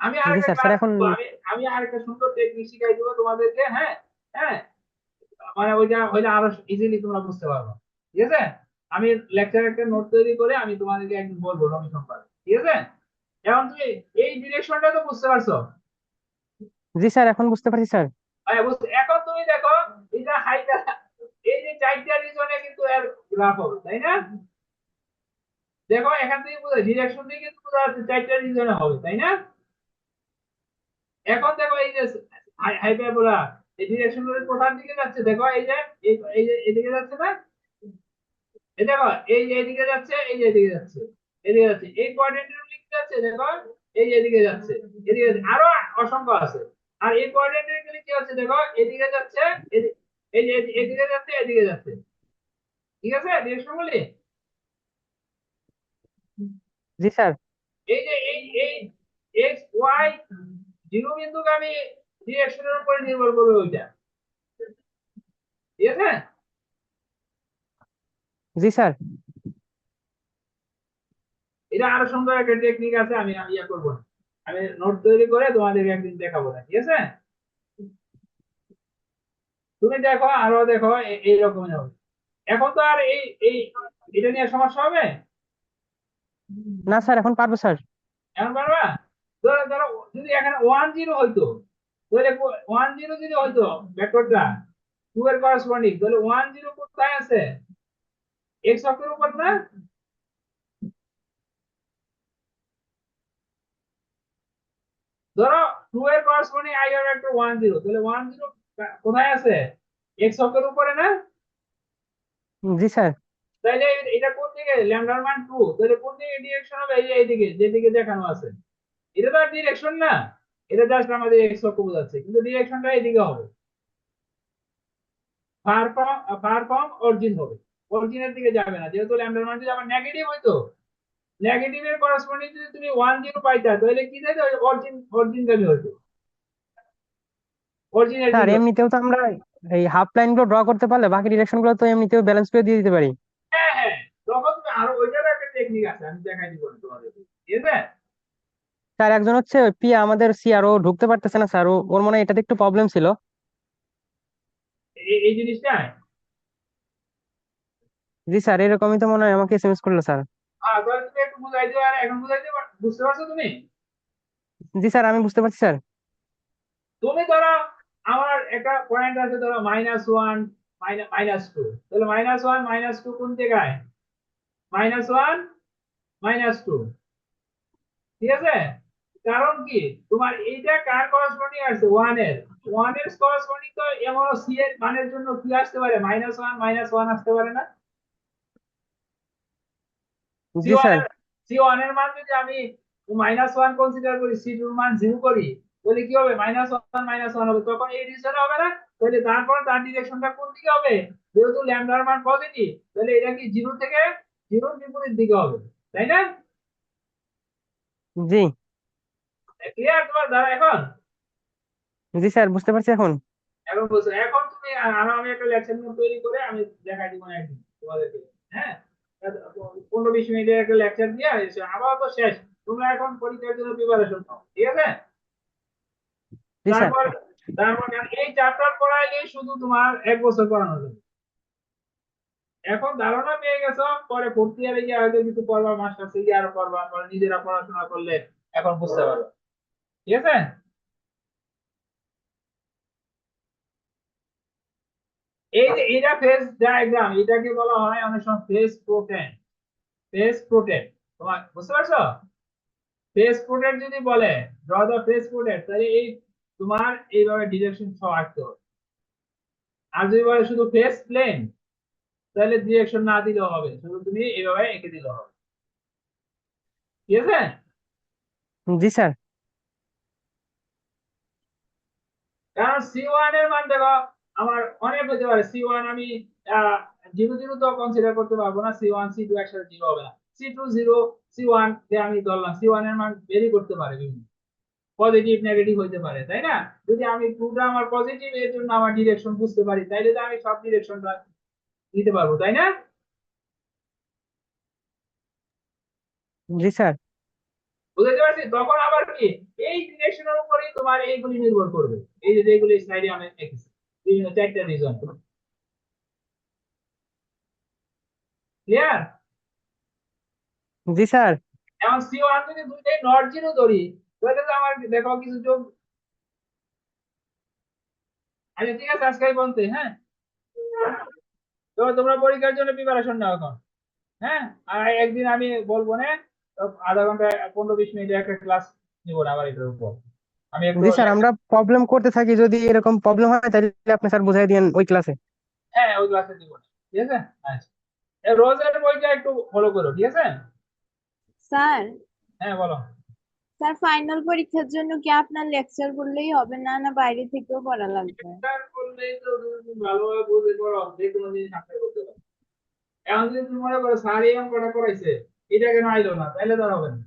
আমি জি আরেকটা স্যার। স্যার ক্লাস এখন দিব, আমি আরেকটা সুন্দর টেকনিক শিখাই দিব তোমাদেরকে, হ্যাঁ। হ্যাঁ, মানে ওইটা হইলে আরো ইজিলি তোমরা বুঝতে পারবে। ঠিক আছে? আমি লেকচার একটা নোট তৈরি করে আমি তোমাদেরকে একদিন বলবো রবি সোমবার। ঠিক আছে? এখন তুমি এই ডিরেকশনটা তো বুঝতে পারছো? জি স্যার, এখন বুঝতে পারছি স্যার। এখন তুমি দেখো, এটা হাইটা, এই যে চারটা রিজনে কিন্তু এর গ্রাফ হবে, তাই না? দেখো এখান থেকে বোঝা, ডিরেকশন থেকে কিন্তু বোঝা যাচ্ছে চারটা রিজনে হবে, তাই না? এখন দেখো এই যে হাইপারবোলা, এই ডিরেকশন কোথার দিকে যাচ্ছে দেখো, এই যে এই যে এদিকে যাচ্ছে না? এই দেখো এই যে এদিকে যাচ্ছে, এই যে এদিকে যাচ্ছে, এদিকে যাচ্ছে, এই কোঅর্ডিনেটের দিকে যাচ্ছে দেখো, এই যে এদিকে যাচ্ছে, এদিকে যাচ্ছে, আরো অসংখ্য আছে। আর এই কোঅর্ডিনেটের গুলি কি হচ্ছে দেখো, এদিকে যাচ্ছে, এই যে এদিকে যাচ্ছে, এদিকে যাচ্ছে। ঠিক আছে ডিরেকশন গুলি? জি স্যার। এই যে এই এক্স ওয়াই জিরো বিন্দুগামী ডিরেকশনের উপরে নির্ভর করবে ওইটা। ঠিক আছে? জি স্যার। এটা আরো সুন্দর একটা টেকনিক আছে, আমি ইয়া করবো না, আমি নোট তৈরি করে তোমাদেরকে একদিন দেখাবো না। ঠিক আছে? তুমি দেখো আরো দেখো, এইরকমই হবে। এখন তো আর এই এই এটা নিয়ে সমস্যা হবে? না স্যার, এখন পারবো স্যার। এখন পারবা? ধরো ধরো যদি এখানে ওয়ান জিরো হইতো, তাহলে ওয়ান জিরো যদি হইতো ভেক্টরটা টু এর করসপন্ডিং, তাহলে ওয়ান জিরো কোথায় আছে? এক্স অক্ষের উপর না? ধরো টু এর করসপন্ডিং আই আর একটা ওয়ান জিরো, তাহলে ওয়ান জিরো কোথায় আছে? এক্স অক্ষের উপরে না? জি স্যার। তাহলে এটা কোন দিকে? ল্যামডার মান টু, তাহলে কোন দিকে ডিরেকশন হবে? এই যে এইদিকে যেদিকে দেখানো আছে। এটা তো আর ডিরেকশন না, এটা জাস্ট আমাদের এক্স অক্ষ বোঝাচ্ছে, কিন্তু ডিরেকশনটা এদিকে হবে। ফার ফ্রম অরিজিন হবে, অরিজিনের দিকে যাবে না, যেহেতু ল্যামডার মান যদি আবার নেগেটিভ হইতো, নেগেটিভের করসপন্ডিং যদি তুমি ওয়ান জিরো পাইতা, তাহলে কি যেত? অরিজিন, অরিজিন গামী হইতো, অরিজিনের স্যার দিকে। এমনিতেও তো আমরা এই হাফ লাইন গুলো ড্র করতে পারলে বাকি ডিরেকশন গুলো তো এমনিতেও ব্যালেন্স করে দিয়ে দিতে পারি। হ্যাঁ হ্যাঁ, তখন তুমি আরো ওইটারও একটা টেকনিক আছে, আমি দেখাই দিব তোমাদের। ঠিক আছে? স্যার একজন হচ্ছে ওই পিয়া আমাদের সিআর, ও ঢুকতে পারতেছে না স্যার, ওর মনে হয় এটাতে একটু প্রবলেম ছিল। এই জিনিসটা, জি স্যার, এরকমই তো মনে হয় আমাকে এসএমএস করলো স্যার। তাহলে তুমি একটু বুঝাই দিও, আর এখন বুঝাই দিও, বুঝতে পারছো তুমি? জি স্যার, আমি বুঝতে পারছি স্যার। তুমি ধরো আমার একটা পয়েন্ট আছে ধরো -1 -2, তাহলে -1 -2 কোন জায়গায়? -1 -2, ঠিক আছে? কারণ কি তোমার এইটা কার করসপন্ডিং আছে? 1 এর। 1 এর করসপন্ডিং তো এমন সি এর মানের জন্য কি আসতে পারে? -1 -1 আসতে পারে না? জি স্যার। C1 এর মান যদি আমি -1 কনসিডার করি, C2 এর মান 0 করি, তাহলে কি হবে? -1 হবে, তখন এই ডিরেকশনে হবে না? তাহলে তারপর তার ডিরেকশনটা কোন দিকে হবে? যেহেতু ল্যামডার মান পজিটিভ, তাহলে এটা কি 0 থেকে 0 বিপরীত দিকে হবে, তাই না? জি। ক্লিয়ার তোমার দ্বারা এখন? জি স্যার, বুঝতে পারছি এখন। এখন বুঝছো? এখন তুমি আরো আমি একটা লেকচার নোট তৈরি করে আমি দেখাই দিব একদিন তোমাদেরকে। হ্যাঁ, 15-20 মিনিটের একটা লেকচার দিয়ে এসে আবার তো শেষ। তোমরা এখন পরীক্ষার জন্য প্রিপারেশন নাও, ঠিক আছে? জি স্যার। তারপর তারপর এই চ্যাপ্টার পড়াইলে শুধু তোমার 1 বছর পড়ানো যাবে। এখন ধারণা পেয়ে গেছো, পরে ভর্তি ইয়ারে গিয়ে হয়তো কিছু পড়বা, মাস্টার্সে গিয়ে আরো পড়বা, পরে নিজেরা পড়াশোনা করলে এখন বুঝতে পারবে, ঠিক আছে? এই যে এটা ফেজ ডায়াগ্রাম, এটাকে বলা হয় অনেক সময় ফেজ প্রোটেন। ফেজ প্রোটেন, তোমার বুঝতে পারছো? ফেজ প্রোটেন যদি বলে ড্র দ্য ফেজ প্রোটেন, তাহলে এই তোমার এইভাবে ডিরেকশন সহ আঁকতে হবে। আর যদি বলে শুধু ফেজ প্লেন, তাহলে ডিরেকশন না দিলেও হবে, শুধু তুমি এইভাবে এঁকে দিলেও হবে, ঠিক আছে? জি স্যার। কারণ C1 এর মান দেখো আমার অনেক হতে পারে। C1 আমি 0 0 তো কনসিডার করতে পারবো না, C1 C2 একসাথে 0 হবে না। C2 0, C1 কে আমি ধরলাম, C1 এর মান ভেরি করতে পারে, বিভিন্ন পজিটিভ নেগেটিভ হইতে পারে, তাই না? যদি আমি টুটা আমার পজিটিভ, এর জন্য আমার ডিরেকশন বুঝতে পারি, তাইলে তো আমি সব ডিরেকশনটা দিতে পারবো, তাই না? জি স্যার। বুঝতে পারছি? তখন আবার কি এই ডিরেকশনের উপরেই তোমার এইগুলি নির্ভর করবে, এই যে যেগুলি স্লাইডে আমি এঁকেছি, বিভিন্ন 4টা রিজন। ক্লিয়ার? জি স্যার। এখন C1 যদি দুইটাই নট জিরো ধরি, তাহলে তো আমার দেখো কিছু যোগ। আচ্ছা ঠিক আছে, আজকে বলতে, হ্যাঁ? তো তোমরা পরীক্ষার জন্য প্রিপারেশন নাও এখন। হ্যাঁ, আর একদিন আমি বলবো না, তো আধা ঘন্টা 15-20 মিনিটের একটা ক্লাস নিব না আবার এটার উপর। আমি একটু জি স্যার, আমরা প্রবলেম করতে থাকি, যদি এরকম প্রবলেম হয় তাহলে আপনি স্যার বুঝাই দিন ওই ক্লাসে। হ্যাঁ ওই ক্লাসে দিব না, ঠিক আছে? আচ্ছা, এই রোজের বইটা একটু ফলো করো, ঠিক আছে? স্যার হ্যাঁ বলো। স্যার ফাইনাল পরীক্ষার জন্য কি আপনার লেকচার করলেই হবে না, না বাইরে থেকেও পড়া লাগবে? লেকচার করলেই তো তুমি ভালোভাবে বুঝে পড়ো, যে কোনো জিনিস আঁকড়ে করতে পারো। এখন যদি তুমি মনে করো স্যার এই অঙ্কটা করাইছে, এটা কেন আইলো না, তাহলে তো আর হবে না।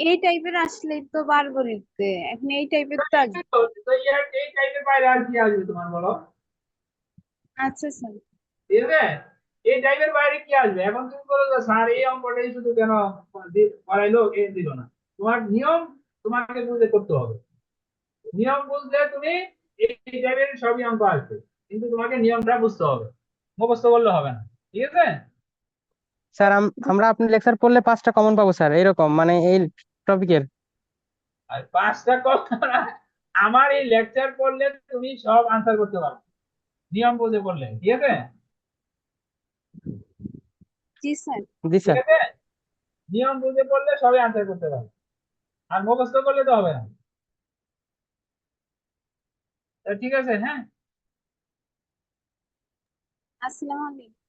এই টাইপের আসলেই তো পারবো লিখতে, এখন এই টাইপের তো আসবে। তো এই টাইপের বাইরে আর কি আসবে তোমার, বলো? আচ্ছা স্যার। ঠিক আছে? এই টাইপের বাইরে কি আসবে? এখন তুমি বলো যে স্যার এই অঙ্কটাই শুধু কেন করাইলো, এ দিল না। তোমার নিয়ম তোমাকে বুঝে করতে হবে। নিয়ম বুঝলে তুমি এই টাইপের সবই অঙ্ক আসবে, কিন্তু তোমাকে নিয়মটা বুঝতে হবে, মুখস্থ করলে হবে না, ঠিক আছে? স্যার আমরা আপনি লেকচার পড়লে 5টা কমন পাবো স্যার, এরকম মানে এই টপিকের। আর 5টা কথা না, আমার এই লেকচার পড়লে তুমি সব আনসার করতে পারবে, নিয়ম বুঝে পড়লে, ঠিক আছে? জি স্যার। জি ঠিক স্যার। আছে, নিয়ম বুঝে পড়লে সবই আনসার করতে পারবে, আর মুখস্থ করলে তো হবে না। তা ঠিক আছে, হ্যাঁ। আসসালামু আলাইকুম।